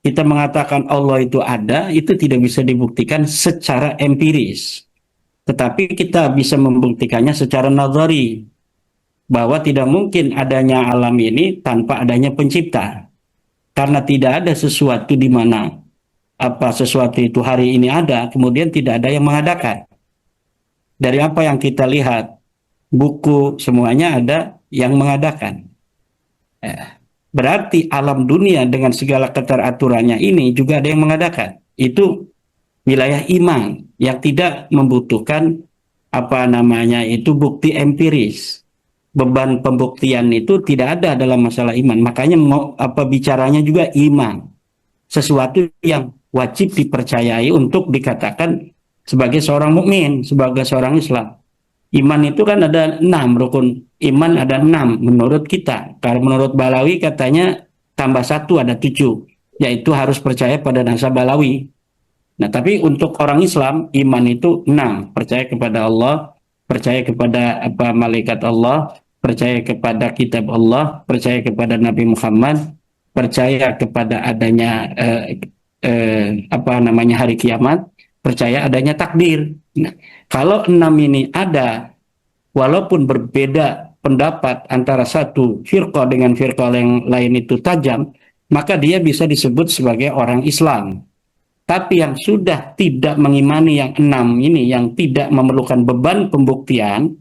Kita mengatakan Allah itu ada, itu tidak bisa dibuktikan secara empiris. Tetapi kita bisa membuktikannya secara nazari, bahwa tidak mungkin adanya alam ini tanpa adanya pencipta. Karena tidak ada sesuatu di mana sesuatu itu hari ini ada, kemudian tidak ada yang mengadakan. Dari apa yang kita lihat, buku semuanya ada yang mengadakan. Berarti alam dunia dengan segala keteraturannya ini juga ada yang mengadakan. Itu wilayah iman yang tidak membutuhkan bukti empiris. Beban pembuktian itu tidak ada dalam masalah iman. Makanya bicaranya juga iman. Sesuatu yang wajib dipercayai untuk dikatakan sebagai seorang mukmin, sebagai seorang Islam. Iman itu kan ada 6 rukun. Iman ada 6 menurut kita. Kalau menurut Balawi katanya tambah 1 ada 7. Yaitu harus percaya pada nasa Balawi. Nah, tapi untuk orang Islam, iman itu 6. Percaya kepada Allah, percaya kepada malaikat Allah, percaya kepada kitab Allah, percaya kepada Nabi Muhammad, percaya kepada adanya hari kiamat, percaya adanya takdir. Nah, kalau 6 ini ada, walaupun berbeda pendapat antara satu firqah dengan firqah yang lain itu tajam, maka dia bisa disebut sebagai orang Islam. Tapi yang sudah tidak mengimani yang 6 ini, yang tidak memerlukan beban pembuktian,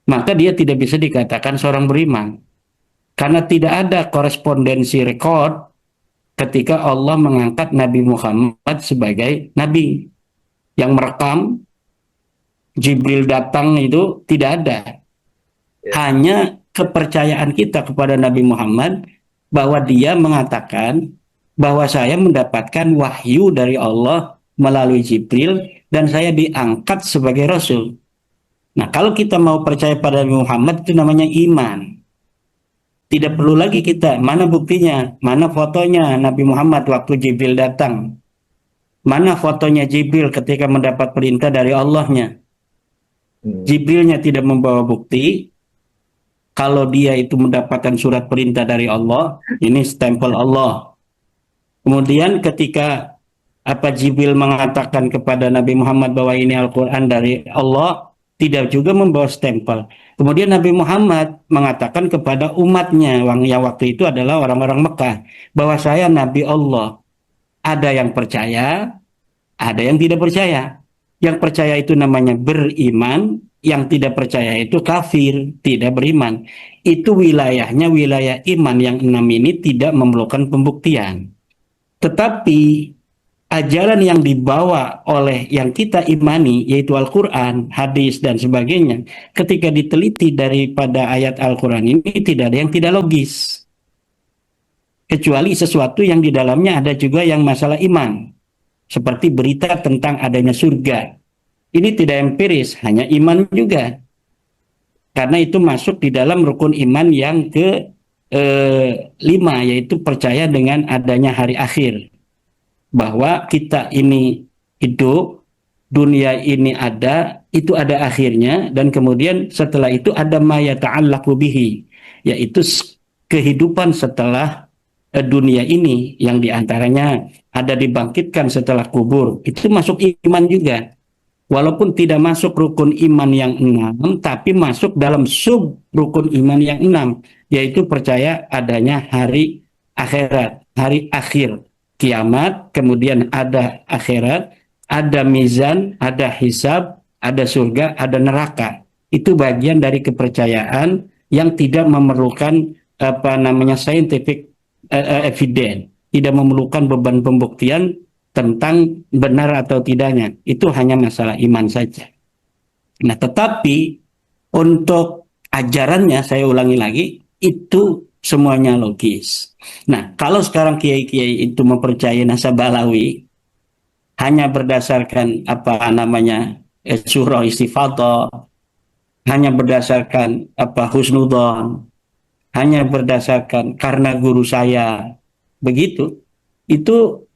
maka dia tidak bisa dikatakan seorang beriman. Karena tidak ada korespondensi rekod ketika Allah mengangkat Nabi Muhammad sebagai Nabi. Yang merekam, Jibril datang itu tidak ada. Hanya kepercayaan kita kepada Nabi Muhammad bahwa dia mengatakan bahwa saya mendapatkan wahyu dari Allah melalui Jibril dan saya diangkat sebagai Rasul. Nah, kalau kita mau percaya pada Nabi Muhammad itu namanya iman. Tidak perlu lagi kita, mana buktinya, mana fotonya Nabi Muhammad waktu Jibril datang. Mana fotonya Jibril ketika mendapat perintah dari Allahnya. Jibrilnya tidak membawa bukti. Kalau dia itu mendapatkan surat perintah dari Allah, ini stempel Allah. Kemudian ketika Jibril mengatakan kepada Nabi Muhammad bahwa ini Al-Quran dari Allah, tidak juga membawa stempel. Kemudian Nabi Muhammad mengatakan kepada umatnya, yang waktu itu adalah orang-orang Mekah, bahwa saya Nabi Allah. Ada yang percaya, ada yang tidak percaya. Yang percaya itu namanya beriman, yang tidak percaya itu kafir, tidak beriman. Itu wilayahnya wilayah iman yang 6 ini tidak memerlukan pembuktian. Tetapi ajaran yang dibawa oleh yang kita imani, yaitu Al-Quran, hadis, dan sebagainya, ketika diteliti daripada ayat Al-Quran ini, tidak ada yang tidak logis. Kecuali sesuatu yang di dalamnya ada juga yang masalah iman. Seperti berita tentang adanya surga. Ini tidak empiris, hanya iman juga. Karena itu masuk di dalam rukun iman yang ke-5, yaitu percaya dengan adanya hari akhir. Bahwa kita ini hidup, dunia ini ada, itu ada akhirnya, dan kemudian setelah itu ada ma yata'allaqu bihi, yaitu kehidupan setelah dunia ini, yang diantaranya ada dibangkitkan setelah kubur. Itu masuk iman juga. Walaupun tidak masuk rukun iman yang 6, tapi masuk dalam sub rukun iman yang 6, yaitu percaya adanya hari akhirat, hari akhir, kiamat, kemudian ada akhirat, ada mizan, ada hisab, ada surga, ada neraka. Itu bagian dari kepercayaan yang tidak memerlukan scientific evidence, tidak memerlukan beban pembuktian tentang benar atau tidaknya. Itu hanya masalah iman saja. Nah, tetapi untuk ajarannya, saya ulangi lagi, itu semuanya logis. Nah, kalau sekarang kiai-kiai itu mempercayai nasa Balawi hanya berdasarkan surah istifadah, hanya berdasarkan husnudzon, hanya berdasarkan karena guru saya, begitu, itu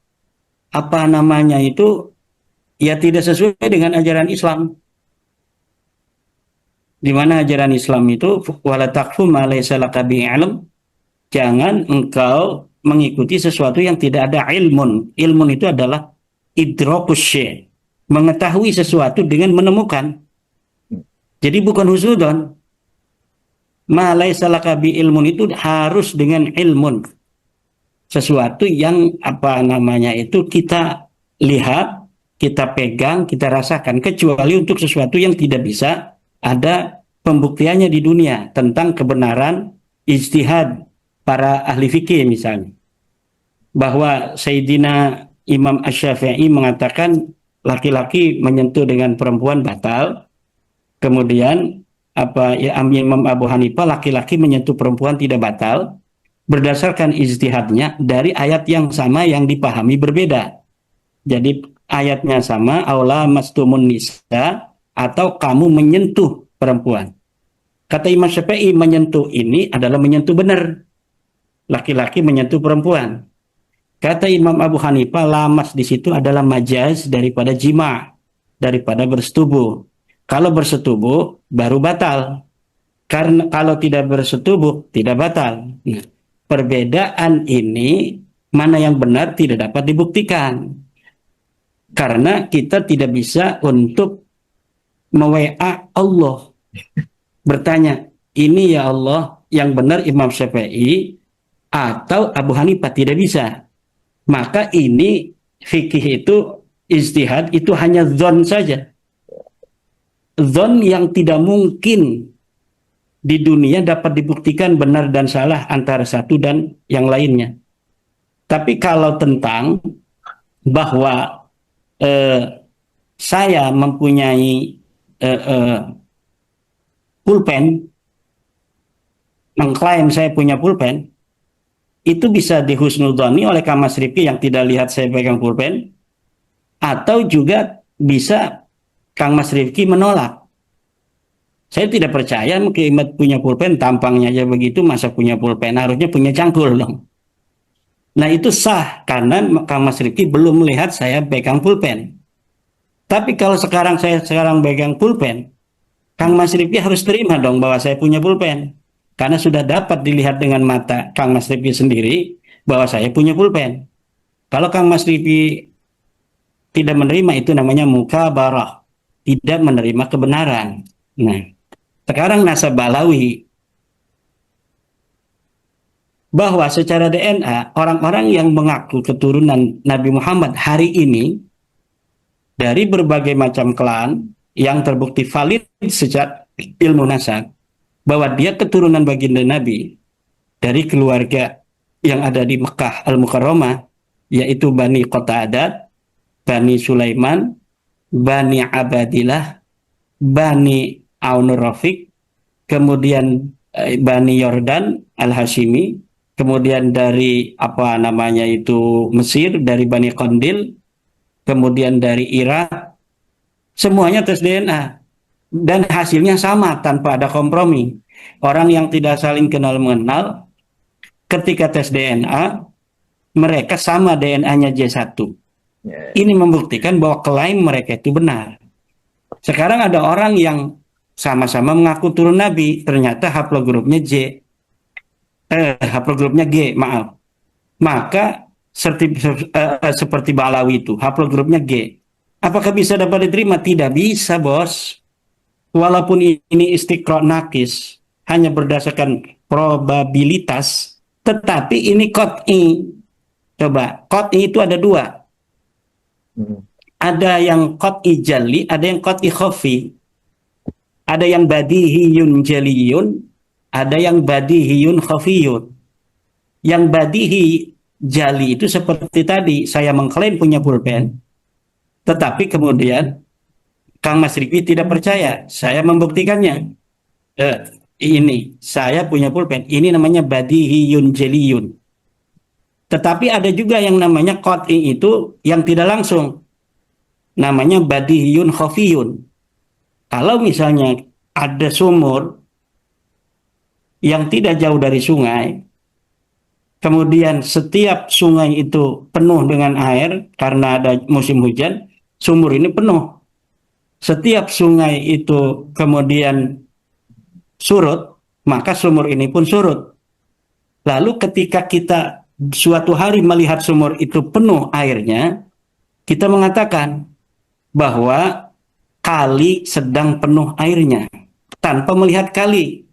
ya tidak sesuai dengan ajaran Islam. Di mana ajaran Islam itu wala taqfu ma laysa laka bihi ilm, jangan engkau mengikuti sesuatu yang tidak ada ilmun. Ilmun itu adalah idrakus syai', mengetahui sesuatu dengan menemukan. Jadi bukan husnudzon. Ma laysa laka bi ilmun itu harus dengan ilmun. sesuatu yang apa namanya itu kita lihat, kita pegang, kita rasakan, kecuali untuk sesuatu yang tidak bisa ada pembuktiannya di dunia tentang kebenaran ijtihad para ahli fikih misalnya. Bahwa Sayyidina Imam Asy-Syafi'i mengatakan laki-laki menyentuh dengan perempuan batal, kemudian apa ya Imam Abu Hanifah laki-laki menyentuh perempuan tidak batal berdasarkan ijtihadnya dari ayat yang sama yang dipahami berbeda. Jadi ayatnya sama, aula mastumun nisa, atau kamu menyentuh perempuan. Kata Imam Syafi'i, menyentuh ini adalah menyentuh benar. Laki-laki menyentuh perempuan. Kata Imam Abu Hanifah, lamas di situ adalah majaz daripada jima, daripada bersetubuh. Kalau bersetubuh baru batal. Karena kalau tidak bersetubuh tidak batal. Nah, perbedaan ini mana yang benar tidak dapat dibuktikan. Karena kita tidak bisa untuk me-WA Allah. Bertanya, ini ya Allah yang benar Imam Syafi'i atau Abu Hanifah, tidak bisa. Maka ini fikih itu ijtihad itu hanya zon saja. Zon yang tidak mungkin di dunia dapat dibuktikan benar dan salah antara satu dan yang lainnya. Tapi kalau tentang bahwa saya mempunyai pulpen, mengklaim saya punya pulpen, itu bisa dihusnudhani oleh Kang Mas Rifki yang tidak lihat saya pegang pulpen, atau juga bisa Kang Mas Rifki menolak. Saya tidak percaya Kimat punya pulpen, tampangnya aja begitu, masa punya pulpen, harusnya punya cangkul dong. Nah itu sah, karena Kang Mas Rifki belum melihat saya pegang pulpen. Tapi kalau sekarang saya pegang pulpen, Kang Mas Rifki harus terima dong bahwa saya punya pulpen. Karena sudah dapat dilihat dengan mata Kang Mas Rifki sendiri bahwa saya punya pulpen. Kalau Kang Mas Rifki tidak menerima, itu namanya mukabarah, tidak menerima kebenaran. Nah, sekarang nasab balawi, bahwa secara DNA orang-orang yang mengaku keturunan Nabi Muhammad hari ini dari berbagai macam klan yang terbukti valid sejak ilmu nasab, bahwa dia keturunan baginda Nabi dari keluarga yang ada di Mekah Al-Mukarramah, yaitu Bani Qatadah, Bani Sulaiman, Bani Abadillah, Bani Aunur Rafiq, kemudian Bani Yordan Al-Hashimi, kemudian dari apa namanya itu Mesir, dari Bani Qandil, kemudian dari Irak, semuanya tes DNA. Dan hasilnya sama tanpa ada kompromi. Orang yang tidak saling kenal mengenal, ketika tes DNA, mereka sama DNA-nya J1. Ini membuktikan bahwa klaim mereka itu benar. Sekarang ada orang yang sama-sama mengaku turun Nabi, ternyata haplogrupnya haplogrupnya G, maaf. Maka seperti Balawi itu, haplogrupnya G. Apakah bisa dapat diterima? Tidak bisa, bos. Walaupun ini istiqra nakis, hanya berdasarkan probabilitas, tetapi ini qat'i. Coba, qat'i itu ada dua. Ada yang qat'i jali, ada yang qat'i khafi. Ada yang badihiyun jaliyun, ada yang badihiyun khafiyun. Yang badihi jali itu seperti tadi, saya mengklaim punya pulpen, tetapi kemudian Kang Mas Rifki tidak percaya, saya membuktikannya. Ini, saya punya pulpen, ini namanya badihiyun jaliyun. Tetapi ada juga yang namanya qat'i itu yang tidak langsung, namanya badihiyun khafiyun. Kalau misalnya ada sumur yang tidak jauh dari sungai, kemudian setiap sungai itu penuh dengan air karena ada musim hujan, sumur ini penuh. Setiap sungai itu kemudian surut, maka sumur ini pun surut. Lalu ketika kita suatu hari melihat sumur itu penuh airnya, kita mengatakan bahwa kali sedang penuh airnya tanpa melihat kali.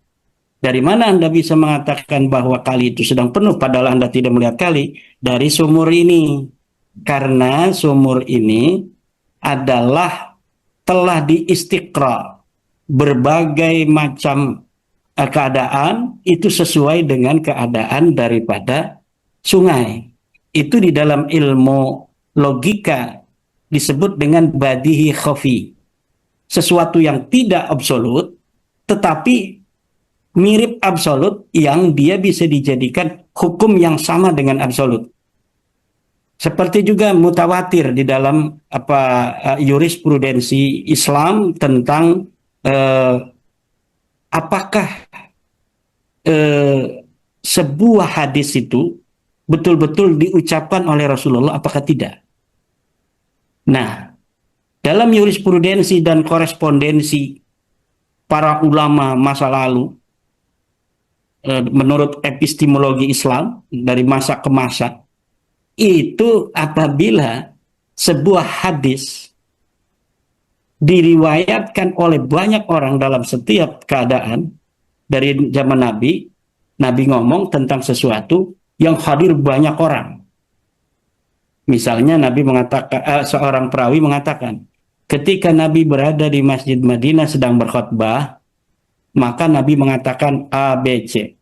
Dari mana Anda bisa mengatakan bahwa kali itu sedang penuh padahal Anda tidak melihat kali? Dari sumur ini. Karena sumur ini adalah telah diistiqra berbagai macam keadaan itu sesuai dengan keadaan daripada sungai. Itu di dalam ilmu logika disebut dengan badihi khafi. Sesuatu yang tidak absolut tetapi mirip absolut yang dia bisa dijadikan hukum yang sama dengan absolut. Seperti juga mutawatir di dalam jurisprudensi Islam tentang apakah sebuah hadis itu betul-betul diucapkan oleh Rasulullah apakah tidak. Nah, dalam jurisprudensi dan korespondensi para ulama masa lalu menurut epistemologi Islam dari masa ke masa, itu apabila sebuah hadis diriwayatkan oleh banyak orang dalam setiap keadaan, dari zaman Nabi ngomong tentang sesuatu yang hadir banyak orang. Misalnya Nabi mengatakan, seorang perawi mengatakan, ketika Nabi berada di Masjid Madinah sedang berkhutbah, maka Nabi mengatakan A, B, C.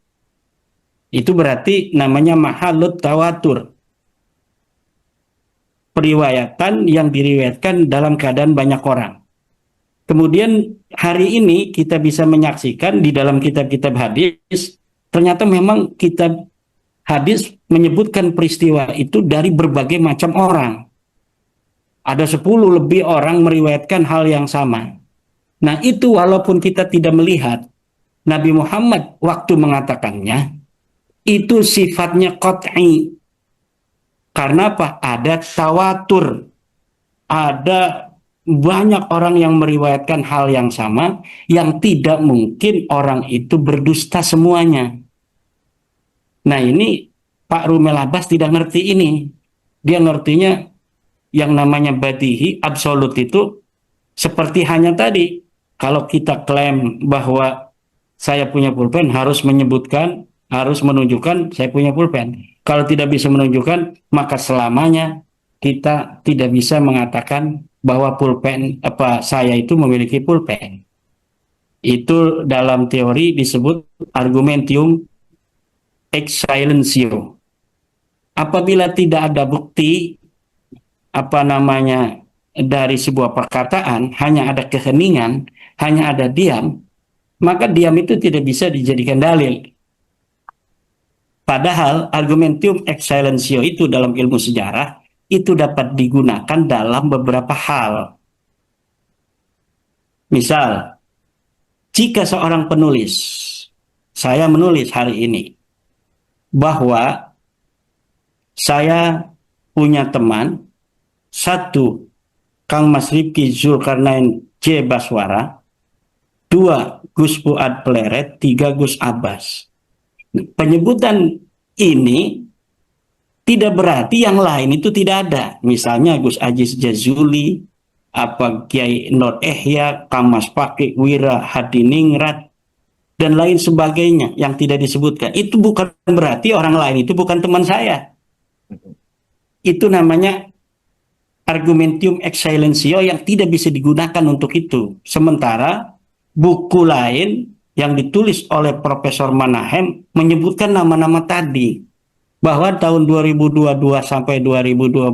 Itu berarti namanya mahalut tawatur. Periwayatan yang diriwayatkan dalam keadaan banyak orang. Kemudian hari ini kita bisa menyaksikan di dalam kitab-kitab hadis, ternyata memang kitab hadis menyebutkan peristiwa itu dari berbagai macam orang. Ada 10 lebih orang meriwayatkan hal yang sama. Nah itu walaupun kita tidak melihat, Nabi Muhammad waktu mengatakannya, itu sifatnya qat'i. Karena apa? Ada tawatur. Ada banyak orang yang meriwayatkan hal yang sama, yang tidak mungkin orang itu berdusta semuanya. Nah ini Pak Rumel Abbas tidak ngerti ini. Dia ngertinya yang namanya badihi, absolut itu seperti hanya tadi. Kalau kita klaim bahwa saya punya pulpen, harus menyebutkan, harus menunjukkan saya punya pulpen. Kalau tidak bisa menunjukkan, maka selamanya kita tidak bisa mengatakan bahwa pulpen saya itu memiliki pulpen. Itu dalam teori disebut argumentium ex silentio. Apabila tidak ada bukti dari sebuah perkataan, hanya ada keheningan, hanya ada diam, maka diam itu tidak bisa dijadikan dalil. Padahal argumentium ex silentio itu dalam ilmu sejarah itu dapat digunakan dalam beberapa hal. Misal, jika seorang penulis, saya menulis hari ini bahwa saya punya teman, 1. Kang Mas Rifki Zulkarnain J. Baswara, 2. Gus Fuad Pleret, 3. Gus Abbas. Penyebutan ini tidak berarti yang lain itu tidak ada. Misalnya Gus Aziz Jazuli, Kiai Nur Ehya, Kamas Pakik, Wira Hadiningrat, dan lain sebagainya yang tidak disebutkan. Itu bukan berarti orang lain itu bukan teman saya. Itu namanya argumentium ex silentio yang tidak bisa digunakan untuk itu. Sementara buku lain yang ditulis oleh Profesor Manahem menyebutkan nama-nama tadi, bahwa tahun 2022 sampai 2025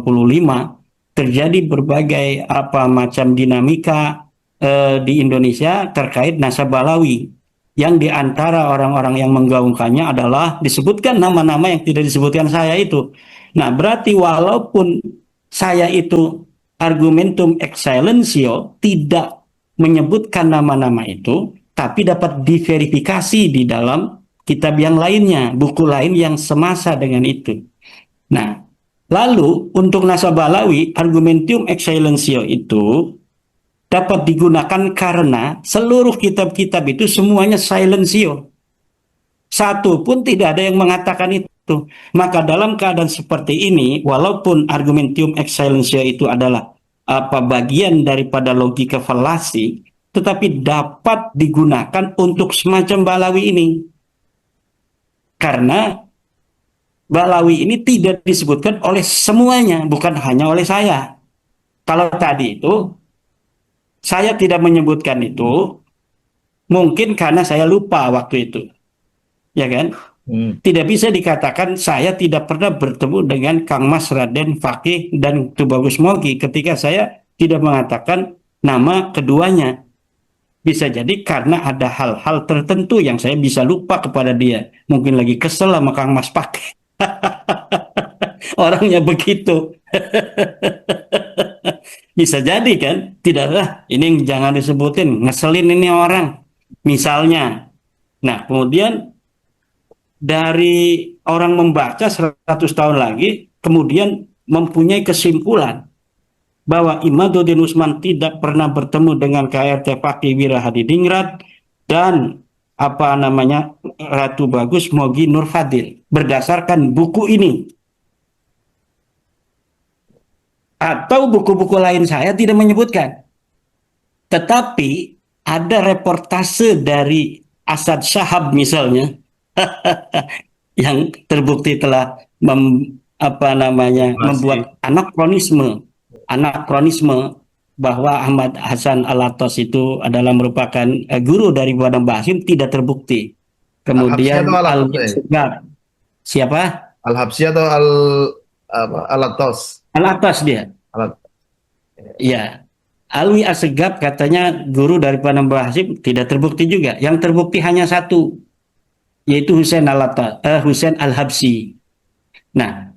terjadi berbagai macam dinamika di Indonesia terkait Nasabalawi, yang diantara orang-orang yang menggaungkannya adalah disebutkan nama-nama yang tidak disebutkan saya itu. Nah berarti walaupun saya itu argumentum ex silentio tidak menyebutkan nama-nama itu, tapi dapat diverifikasi di dalam kitab yang lainnya, buku lain yang semasa dengan itu. Nah, lalu untuk Nasabalawi, argumentium ex silentio itu dapat digunakan karena seluruh kitab-kitab itu semuanya silentio. Satu pun tidak ada yang mengatakan itu. Maka dalam keadaan seperti ini, walaupun argumentium ex silentio itu adalah bagian daripada logika falasi, tetapi dapat digunakan untuk semacam Balawi ini. Karena Balawi ini tidak disebutkan oleh semuanya, bukan hanya oleh saya. Kalau tadi itu saya tidak menyebutkan itu, mungkin karena saya lupa waktu itu, ya kan? Hmm. Tidak bisa dikatakan saya tidak pernah bertemu dengan Kang Mas Raden Fakih dan Tubagus Mogi ketika saya tidak mengatakan nama keduanya. Bisa jadi karena ada hal-hal tertentu yang saya bisa lupa kepada dia. Mungkin lagi kesel sama Kang Mas Fakih. Orangnya begitu. Bisa jadi kan? Tidaklah, ini jangan disebutin. Ngeselin ini orang. Misalnya. Nah, kemudian dari orang membaca 100 tahun lagi, kemudian mempunyai kesimpulan bahwa Imaduddin Usman tidak pernah bertemu dengan KRT Fakih Wirahadiningrat dan apa namanya Ratu Bagus Mogi Nur Fadil berdasarkan buku ini, atau buku-buku lain saya tidak menyebutkan, tetapi ada reportase dari Asad Syahab misalnya yang terbukti telah apa namanya Masih. membuat anakronisme bahwa Ahmad Hasan Alatos itu adalah merupakan guru dari Badam Basim tidak terbukti. Al-Habsyi atau Kemudian Al Al-Atos? siapa? Al-Habsyi atau apa, Al-Atos? Alatos dia. Al Ya. Alwi Assegaf katanya guru dari Badam Basim tidak terbukti juga. Yang terbukti hanya satu, yaitu Husain Al-Habsyi. Nah,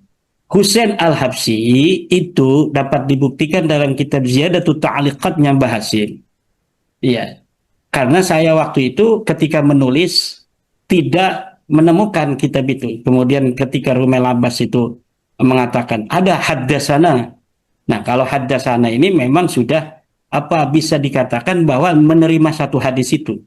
Husain Al-Habsyi itu dapat dibuktikan dalam kitab Ziyadatul Ta'liqatnya Mbah Hasim. Iya, karena saya waktu itu ketika menulis tidak menemukan kitab itu. Kemudian ketika Rumel Abbas itu mengatakan ada haddasana. Nah, kalau haddasana ini memang sudah apa bisa dikatakan bahwa menerima satu hadis itu.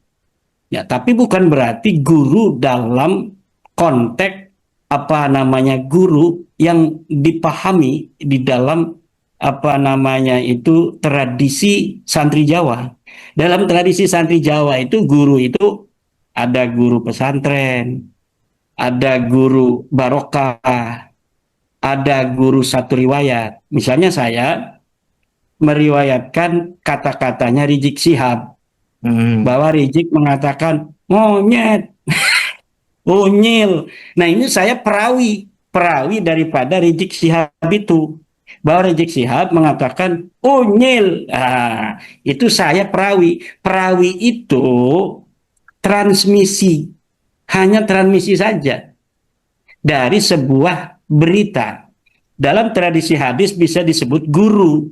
Ya, tapi bukan berarti guru dalam konteks apa namanya guru yang dipahami di dalam apa namanya itu tradisi santri Jawa. Dalam tradisi santri Jawa itu guru itu ada guru pesantren, ada guru barokah, ada guru satu riwayat. Misalnya saya meriwayatkan kata-katanya Rizik Sihab Hmm. bahwa Rizik mengatakan monyet, unyil. Nah ini saya perawi daripada Rizik Sihab itu. Bahwa Rizik Sihab mengatakan unyil. Nah, itu saya perawi. Perawi itu transmisi, hanya transmisi saja dari sebuah berita. Dalam tradisi hadis bisa disebut guru.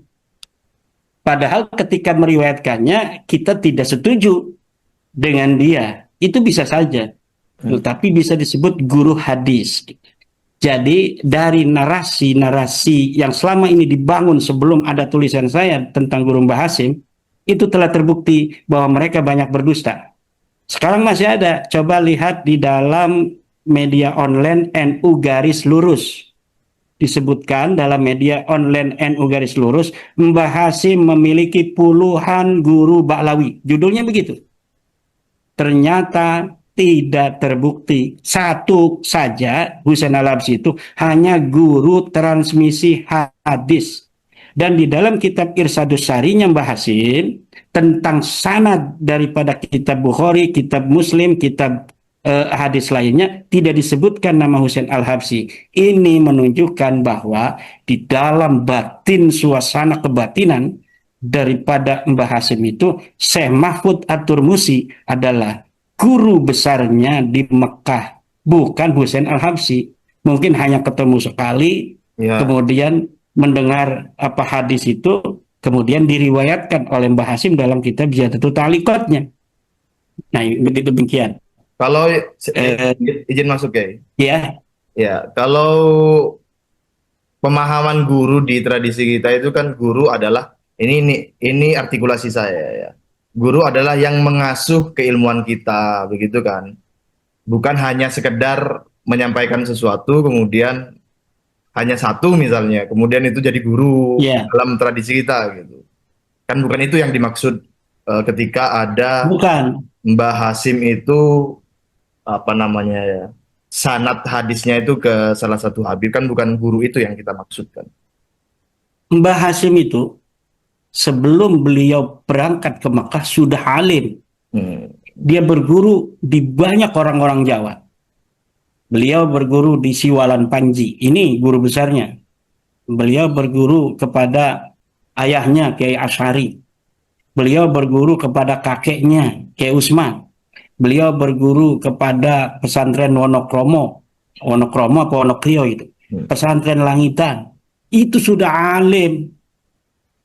Padahal ketika meriwayatkannya kita tidak setuju dengan dia. Itu bisa saja. Hmm. Tapi bisa disebut guru hadis. Jadi dari narasi-narasi yang selama ini dibangun sebelum ada tulisan saya tentang Guru Mbah Hasim, itu telah terbukti bahwa mereka banyak berdusta. Sekarang masih ada. Coba lihat di dalam media online NU garis lurus. Disebutkan dalam media online NU garis lurus, Mbah Hasim memiliki puluhan guru Ba'lawi. Judulnya begitu. Ternyata tidak terbukti. Satu saja Husain Al-Habsyi itu hanya guru transmisi hadis. Dan di dalam kitab Irsadus Sarinya Mbah Hasim tentang sanad daripada kitab Bukhari, kitab Muslim, kitab hadis lainnya tidak disebutkan nama Husain Al-Habsyi. Ini menunjukkan bahwa di dalam batin suasana kebatinan daripada Mbah Hasim itu Syekh Mahfud At-Turmusi adalah guru besarnya di Mekah, bukan Husain Al-Habsyi. Mungkin hanya ketemu sekali, Ya. kemudian mendengar apa hadis itu, kemudian diriwayatkan oleh Mbah Hasim dalam kitab Ziyadatul Ta'liqatnya. Nah, begitu demikian. Kalau Eh, izin masuk ya. ya, Ya, kalau pemahaman guru di tradisi kita itu kan guru adalah ini artikulasi saya ya. Guru adalah yang mengasuh keilmuan kita, begitu kan? Bukan hanya sekedar menyampaikan sesuatu kemudian hanya satu misalnya, kemudian itu jadi guru ya, dalam tradisi kita gitu. Kan bukan itu yang dimaksud ketika ada bukan. Mbah Hasim itu apa namanya ya? sanad hadisnya itu ke salah satu Habib, kan bukan guru itu yang kita maksudkan. Mbah Hasim itu sebelum beliau berangkat ke Mekah sudah alim. Hmm. Dia berguru di banyak orang-orang Jawa. Beliau berguru di Siwalan Panji. Ini guru besarnya. Beliau berguru kepada ayahnya Kiai Asy'ari. Beliau berguru kepada kakeknya Kiai Usman. Beliau berguru kepada pesantren Wonokromo. Wonokromo apa Wonokrio itu. Pesantren Langitan. Itu sudah alim.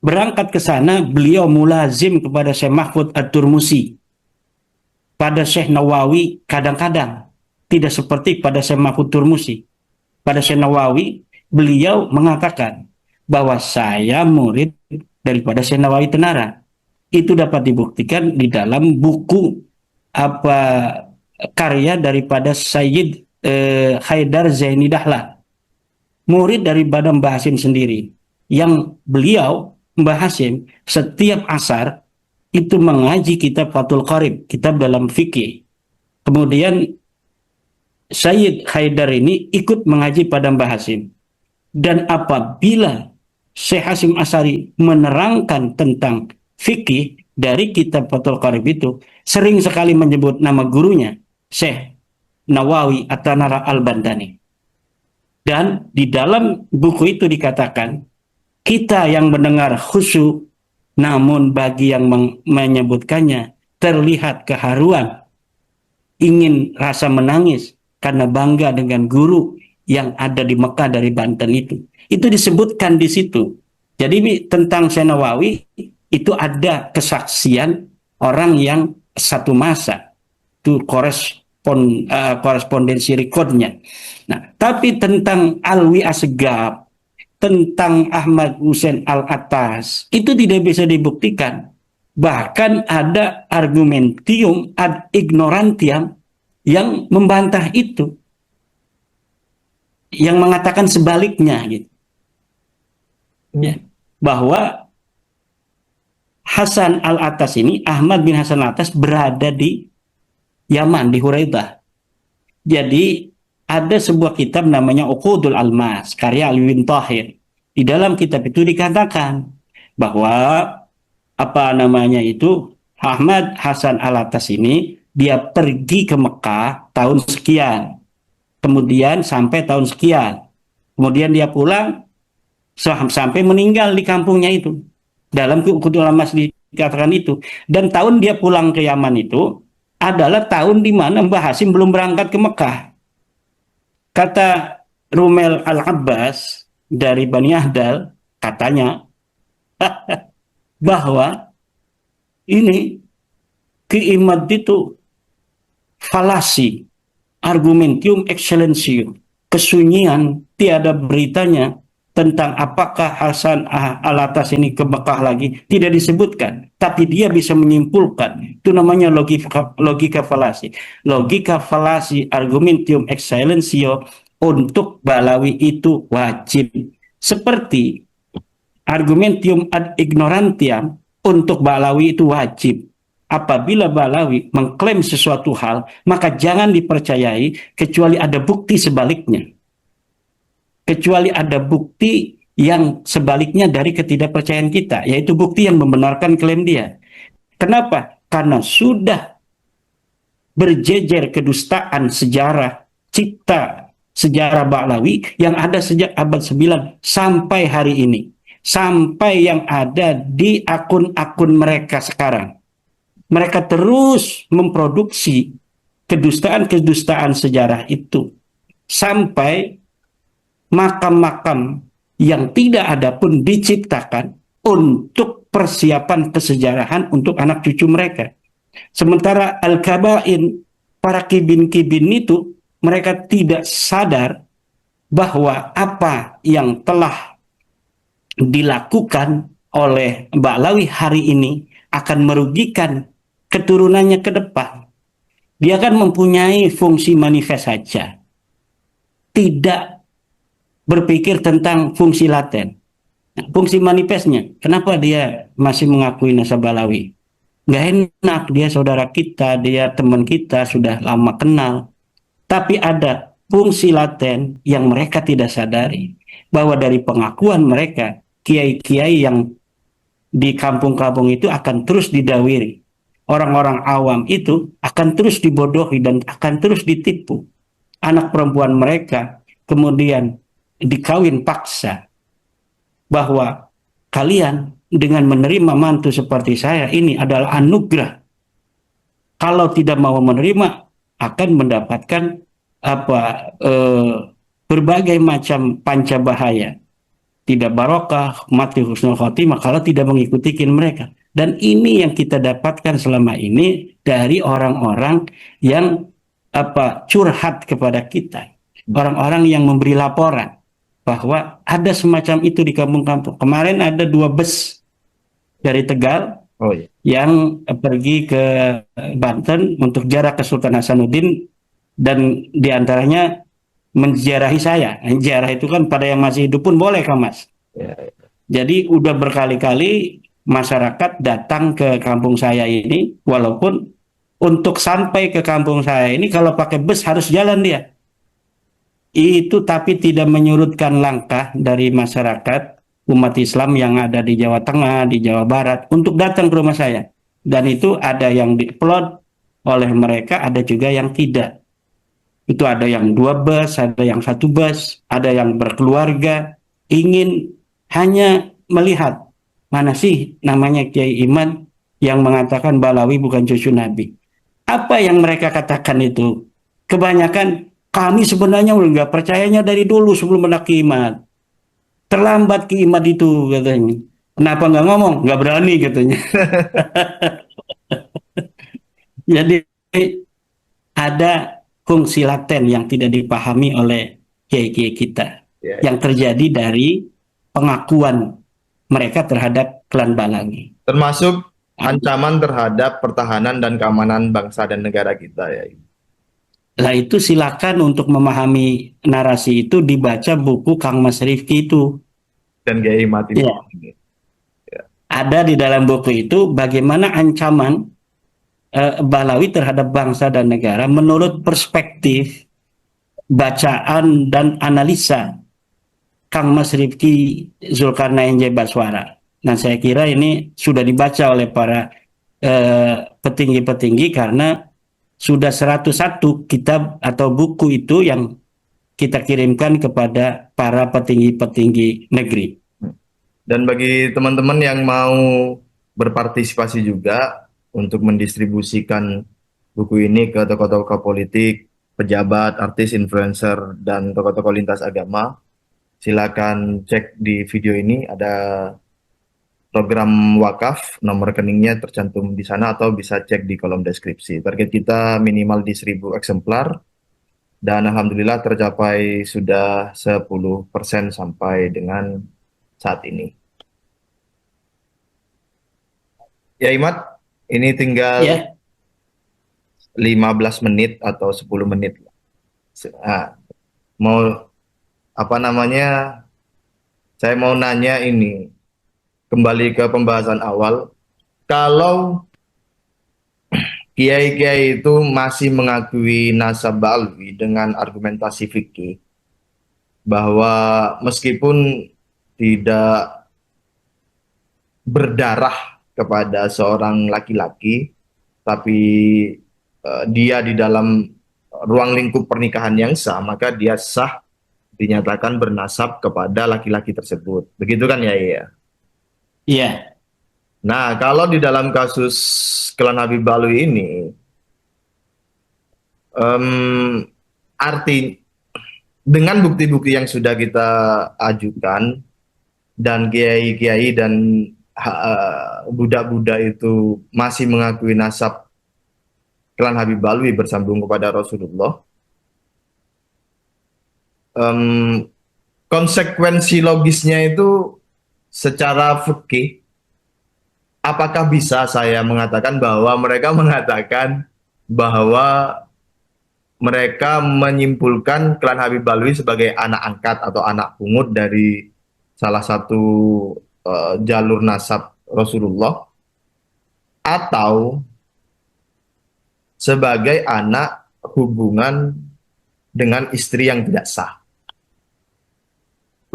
Berangkat ke sana, beliau mulazim kepada Syekh Mahfud At-Turmusi. Pada Syekh Nawawi kadang-kadang. Tidak seperti pada Syekh Mahfud Turmusi. Pada Syekh Nawawi, beliau mengatakan bahwa saya murid daripada Syekh Nawawi Tenara. Itu dapat dibuktikan di dalam buku apa karya daripada Sayyid Haidar Zaini Dahlan, murid dari Mbah Hasim sendiri, yang beliau Mbah Hasim setiap asar itu mengaji kitab Fathul Qarib, kitab dalam fikih. Kemudian Sayyid Haidar ini ikut mengaji pada Mbah Hasim. Dan apabila Syekh Hasim Asy'ari menerangkan tentang fikih dari kitab Fathul Qarib itu, sering sekali menyebut nama gurunya, Syekh Nawawi At-Tanara Al-Bandani. Dan di dalam buku itu dikatakan, kita yang mendengar khusyuk, namun bagi yang menyebutkannya terlihat keharuan, ingin rasa menangis karena bangga dengan guru yang ada di Mekah dari Banten itu. Itu disebutkan di situ. Jadi tentang Syekh Nawawi itu ada kesaksian orang yang satu masa. Itu korespondensi rekodnya. Nah, tapi tentang Alwi Asgab, tentang Ahmad Hussein Al-Attas, itu tidak bisa dibuktikan. Bahkan ada argumentium ad ignorantiam yang membantah itu, yang mengatakan sebaliknya, gitu. Ya, bahwa Hasan Al-Attas ini, Ahmad bin Hasan Al-Attas berada di Yaman, di Huraidah. Jadi ada sebuah kitab namanya Uqudul Almas, karya Alwi bin Tahir. Di dalam kitab itu dikatakan bahwa apa namanya itu, Ahmad Hasan Al-Attas ini dia pergi ke Mekah tahun sekian, kemudian sampai tahun sekian, kemudian dia pulang sampai meninggal di kampungnya itu. Dalam Uqudul Almas dikatakan itu. Dan tahun dia pulang ke Yaman itu adalah tahun di mana Mbah Hasim belum berangkat ke Mekah. Kata Rumel Al-Abbas dari Bani Ahdal, katanya bahwa ini Ki-Imad itu falasi, argumentium excellentium, kesunyian, tiada beritanya tentang apakah Hasan Al-Attas ini ke Mekah lagi, tidak disebutkan. Tapi dia bisa menyimpulkan. Itu namanya logika falasi. Logika falasi, argumentium excellentio, untuk Balawi itu wajib. Seperti argumentium ad ignorantiam, untuk Balawi itu wajib. Apabila Balawi mengklaim sesuatu hal, maka jangan dipercayai kecuali ada bukti sebaliknya. Kecuali ada bukti yang sebaliknya dari ketidakpercayaan kita, yaitu bukti yang membenarkan klaim dia. Kenapa? Karena sudah berjejer kedustaan sejarah cipta sejarah Ba'lawi yang ada sejak abad 9 sampai hari ini. Sampai yang ada di akun-akun mereka sekarang. Mereka terus memproduksi kedustaan-kedustaan sejarah itu. Sampai makam-makam yang tidak ada pun diciptakan untuk persiapan kesejarahan untuk anak cucu mereka. Sementara Al-Kaba'in, para kibin-kibin itu, mereka tidak sadar bahwa apa yang telah dilakukan oleh Ba'lawi hari ini akan merugikan keturunannya ke depan. Dia akan mempunyai fungsi manifest saja. Tidak berpikir tentang fungsi laten. Nah, fungsi manifestnya, kenapa dia masih mengakui nasab Balawi? Nggak enak, dia saudara kita, dia teman kita, sudah lama kenal. Tapi ada fungsi laten yang mereka tidak sadari, bahwa dari pengakuan mereka, kiai-kiai yang di kampung-kampung itu akan terus didawiri. Orang-orang awam itu akan terus dibodohi dan akan terus ditipu. Anak perempuan mereka kemudian dikawin paksa, bahwa kalian dengan menerima mantu seperti saya ini adalah anugerah. Kalau tidak mau menerima akan mendapatkan apa berbagai macam panca bahaya, tidak barokah, mati husnul khotimah kalau tidak mengikuti mereka. Dan ini yang kita dapatkan selama ini dari orang-orang yang curhat kepada kita, orang-orang yang memberi laporan bahwa ada semacam itu di kampung-kampung. Kemarin ada 2 bus dari Tegal Oh iya. yang pergi ke Banten untuk ziarah ke Sultan Hasanuddin, dan diantaranya menziarahi saya. Ziarah itu kan pada yang masih hidup pun boleh kan Mas. Ya, Jadi udah berkali-kali masyarakat datang ke kampung saya ini, walaupun untuk sampai ke kampung saya ini kalau pakai bus harus jalan dia. Itu tapi tidak menyurutkan langkah dari masyarakat umat Islam yang ada di Jawa Tengah, di Jawa Barat untuk datang ke rumah saya. Dan itu ada yang diplot oleh mereka, ada juga yang tidak. Itu ada yang 2 bus, ada yang 1 bus, ada yang berkeluarga, ingin hanya melihat mana sih namanya Kiai Iman yang mengatakan Balawi bukan cucu Nabi. Apa yang mereka katakan itu? Kebanyakan kami sebenarnya udah nggak percayanya dari dulu sebelum ada Kimat. Terlambat Kimat itu katanya. Kenapa nggak ngomong? Nggak berani katanya. Jadi ada fungsi laten yang tidak dipahami oleh kiai-kiai kita, ya, ya. yang terjadi dari pengakuan mereka terhadap klan Balawi. Termasuk ancaman terhadap pertahanan dan keamanan bangsa dan negara kita ya. Lah itu silakan untuk memahami narasi itu dibaca buku Kang Mas Rifki itu. Dan Kiai mati. Ya, Ya. ada di dalam buku itu bagaimana ancaman Balawi terhadap bangsa dan negara menurut perspektif bacaan dan analisa Kang Mas Rifki Zulkarnain J. Baswara. Nah, saya kira ini sudah dibaca oleh para petinggi-petinggi karena sudah 101 kitab atau buku itu yang kita kirimkan kepada para petinggi-petinggi negeri. Dan bagi teman-teman yang mau berpartisipasi juga untuk mendistribusikan buku ini ke tokoh-tokoh politik, pejabat, artis, influencer, dan tokoh-tokoh lintas agama, silakan cek di video ini ada program wakaf, nomor rekeningnya tercantum di sana atau bisa cek di kolom deskripsi. Target kita minimal di 1000 eksemplar dan alhamdulillah tercapai sudah 10% sampai dengan saat ini. Ya Imat, ini tinggal Ya, 15 menit atau 10 menit. Nah, mau apa namanya? Saya mau nanya ini kembali ke pembahasan awal. Kalau kiai-kiai itu masih mengakui nasab Ba'alwi dengan argumentasi fikih bahwa meskipun tidak berdarah kepada seorang laki-laki, tapi dia di dalam ruang lingkup pernikahan yang sah, maka dia sah dinyatakan bernasab kepada laki-laki tersebut. Begitu kan ya? Iya. iya, Nah, kalau di dalam kasus klan Habib Balui ini, arti dengan bukti-bukti yang sudah kita ajukan dan kiai-kiai dan budak-budak itu masih mengakui nasab klan Habib Balwi bersambung kepada Rasulullah, konsekuensi logisnya itu secara fikih, apakah bisa saya mengatakan bahwa mereka mengatakan bahwa mereka menyimpulkan klan Habib Balwi sebagai anak angkat atau anak pungut dari salah satu jalur nasab Rasulullah, atau sebagai anak hubungan dengan istri yang tidak sah.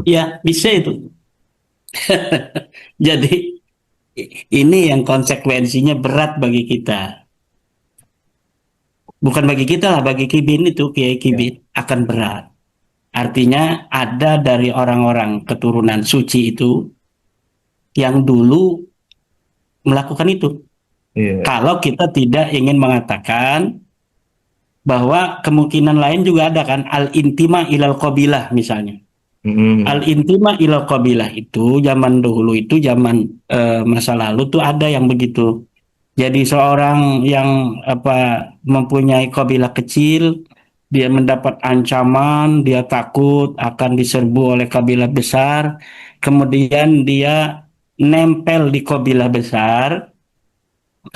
Ya, bisa itu. Jadi ini yang konsekuensinya berat bagi kita. Bukan bagi kita lah, bagi Kibin itu, Kiai Ya. Kibin akan berat. Artinya ada dari orang-orang keturunan suci itu yang dulu melakukan itu. Iya. Kalau kita tidak ingin mengatakan bahwa kemungkinan lain juga ada kan, al-intima ilal qabilah misalnya. Mm-mm. Al-intima ilal qabilah itu zaman dahulu itu zaman masa lalu tuh ada yang begitu. Jadi seorang yang mempunyai kabilah kecil, dia mendapat ancaman, dia takut akan diserbu oleh kabilah besar, kemudian dia nempel di kabilah besar,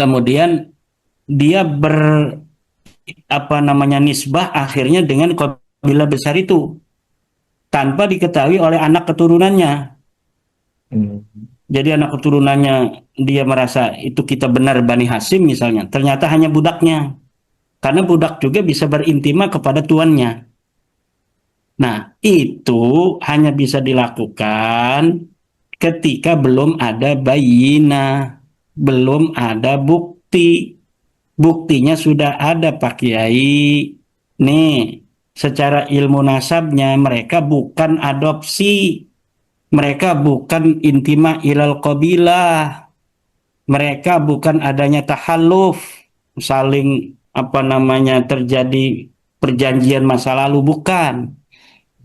kemudian dia nisbah akhirnya dengan kabilah besar itu tanpa diketahui oleh anak keturunannya. Mm. Jadi anak keturunannya dia merasa itu kita benar Bani Hasyim misalnya, ternyata hanya budaknya. Karena budak juga bisa berintima kepada tuannya. Nah, itu hanya bisa dilakukan ketika belum ada bayina, belum ada bukti. Buktinya sudah ada Pak Kiai. Nih, secara ilmu nasabnya mereka bukan adopsi. Mereka bukan intima ilal qabilah. Mereka bukan adanya tahalluf, saling terjadi perjanjian masa lalu, bukan.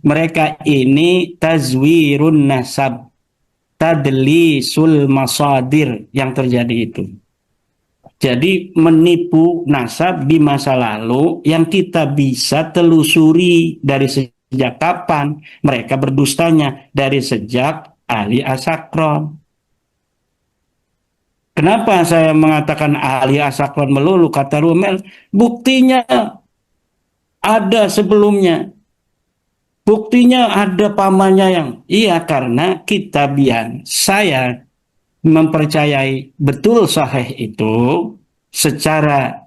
Mereka ini tazwirun nasab, tadlisul masadir yang terjadi itu. Jadi menipu nasab di masa lalu yang kita bisa telusuri dari sejak kapan mereka berdustanya, dari sejak Ali Asakron. Kenapa saya mengatakan ahli asakron melulu, kata Rumel? Buktinya ada sebelumnya. Buktinya ada pamannya yang. Iya, karena kitabian. Saya mempercayai betul sahih itu secara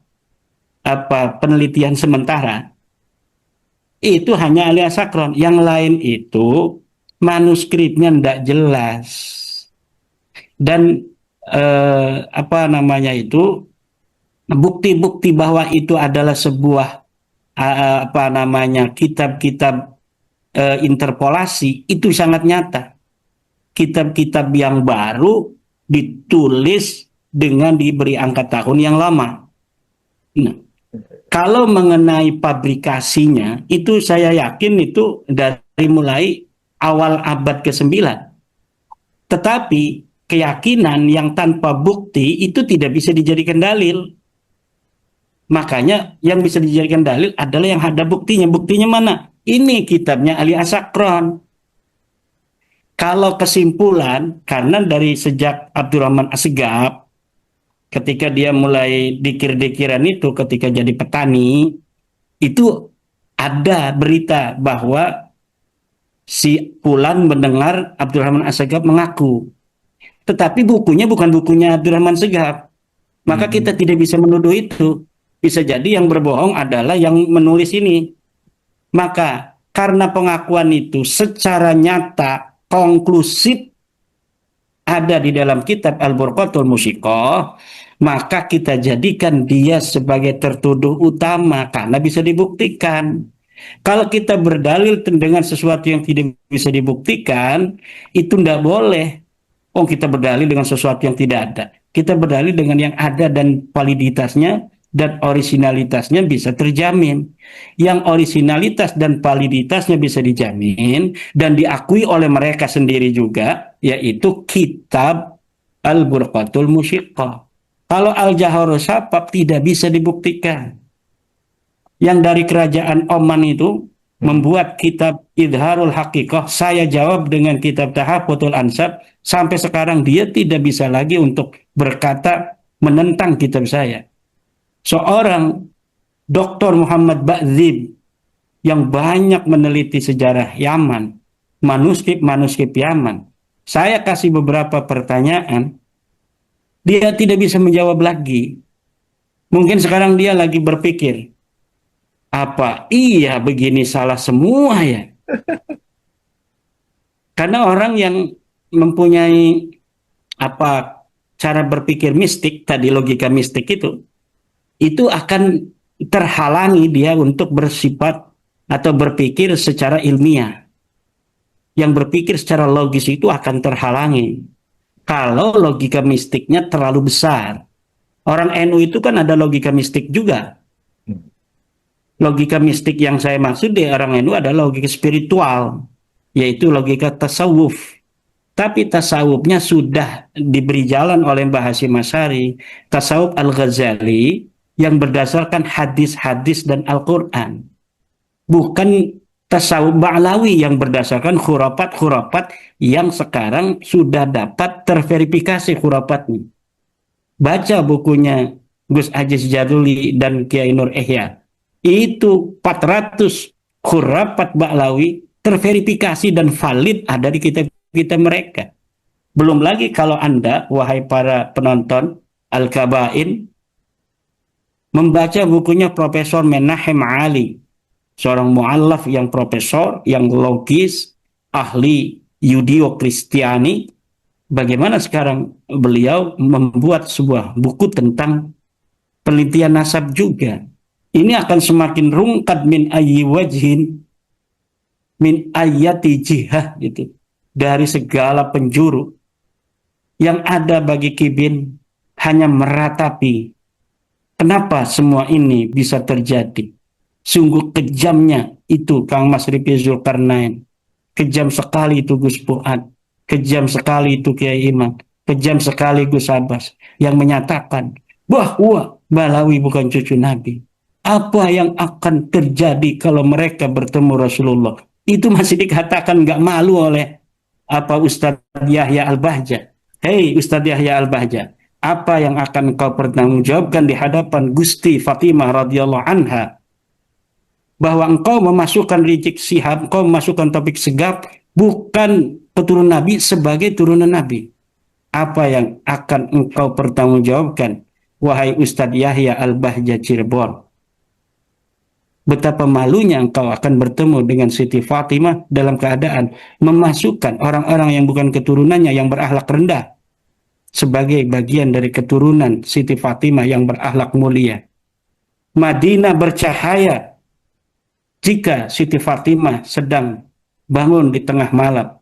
penelitian sementara. Itu hanya ahli asakron. Yang lain itu manuskripnya tidak jelas. Dan bukti-bukti bahwa itu adalah sebuah kitab-kitab interpolasi itu sangat nyata. Kitab-kitab yang baru ditulis dengan diberi angka tahun yang lama. Nah, kalau mengenai pabrikasinya itu saya yakin itu dari mulai awal abad ke-9. Tetapi keyakinan yang tanpa bukti itu tidak bisa dijadikan dalil. Makanya yang bisa dijadikan dalil adalah yang ada buktinya. Buktinya mana? Ini kitabnya Ali Asakron. Kalau kesimpulan, karena dari sejak Abdurrahman Assegaf, ketika dia mulai dikir-dikiran itu, ketika jadi petani, itu ada berita bahwa si Fulan mendengar Abdurrahman Assegaf mengaku. Tetapi bukunya bukan bukunya Abdurrahman Assegaf. Maka kita tidak bisa menuduh itu. Bisa jadi yang berbohong adalah yang menulis ini. Maka karena pengakuan itu secara nyata, konklusif ada di dalam kitab Al-Burqatul Musyiqah, maka kita jadikan dia sebagai tertuduh utama karena bisa dibuktikan. Kalau kita berdalil dengan sesuatu yang tidak bisa dibuktikan, itu tidak boleh. Oh, kita berdalil dengan sesuatu yang tidak ada. Kita berdalil dengan yang ada dan validitasnya dan originalitasnya bisa terjamin. Yang originalitas dan validitasnya bisa dijamin dan diakui oleh mereka sendiri juga, yaitu kitab Al-Burqatul Musyiqah. Kalau Al-Jaharus Sapab tidak bisa dibuktikan. Yang dari kerajaan Oman itu membuat kitab Idharul Haqiqah, saya jawab dengan kitab Tahafutul Ansab, sampai sekarang dia tidak bisa lagi untuk berkata menentang kitab saya. Seorang Dr. Muhammad Ba'zib yang banyak meneliti sejarah Yaman, manuskrip-manuskrip Yaman. Saya kasih beberapa pertanyaan, dia tidak bisa menjawab lagi. Mungkin sekarang dia lagi berpikir, Apa iya begini salah semua ya? Karena orang yang mempunyai apa cara berpikir mistik tadi, logika mistik itu akan terhalangi dia untuk bersifat atau berpikir secara ilmiah. Yang berpikir secara logis itu akan terhalangi kalau logika mistiknya terlalu besar. Orang NU itu kan ada logika mistik juga. Logika mistik yang saya maksud di orang NU adalah logika spiritual, yaitu logika tasawuf. Tapi tasawufnya sudah diberi jalan oleh Mbah Hasyim Asy'ari, tasawuf Al-Ghazali yang berdasarkan hadis-hadis dan Al-Quran. Bukan tasawuf Ba'lawi yang berdasarkan khurafat-khurafat yang sekarang sudah dapat terverifikasi khurafatnya. Baca bukunya Gus Aziz Jaduli dan Kiai Nur Ihya. Itu 400 khurafat Ba'lawi terverifikasi dan valid ada di kitab-kitab mereka. Belum lagi kalau Anda, wahai para penonton Al-Kabain, membaca bukunya Profesor Menahem Ali, seorang mu'allaf yang profesor, yang logis, ahli Yudeo Kristiani. Bagaimana sekarang beliau membuat sebuah buku tentang penelitian nasab juga. Ini akan semakin rungkat min ayyi wajhin, min ayati jihah gitu. Dari segala penjuru yang ada bagi Kibin hanya meratapi kenapa semua ini bisa terjadi. Sungguh kejamnya itu Kang Mas Rifki Zulkarnain. Kejam sekali itu Gus Fuad. Kejam sekali itu Kiai Iman. Kejam sekali Gus Abbas. Yang menyatakan bahwa Balawi bukan cucu Nabi. Apa yang akan terjadi kalau mereka bertemu Rasulullah? Itu masih dikatakan nggak malu oleh apa Ustadz Yahya Al-Bahja. Hei Ustadz Yahya Al-Bahja, apa yang akan kau pertanggungjawabkan di hadapan Gusti Fatimah radhiyallahu anha? Bahwa engkau memasukkan Rizik Syihab, engkau memasukkan Taufik Segaf bukan keturunan Nabi sebagai turunan Nabi. Apa yang akan engkau pertanggungjawabkan, wahai Ustadz Yahya Al-Bahja Cirebon? Betapa malunya engkau akan bertemu dengan Siti Fatimah dalam keadaan memasukkan orang-orang yang bukan keturunannya yang berakhlak rendah sebagai bagian dari keturunan Siti Fatimah yang berakhlak mulia. Madinah bercahaya jika Siti Fatimah sedang bangun di tengah malam.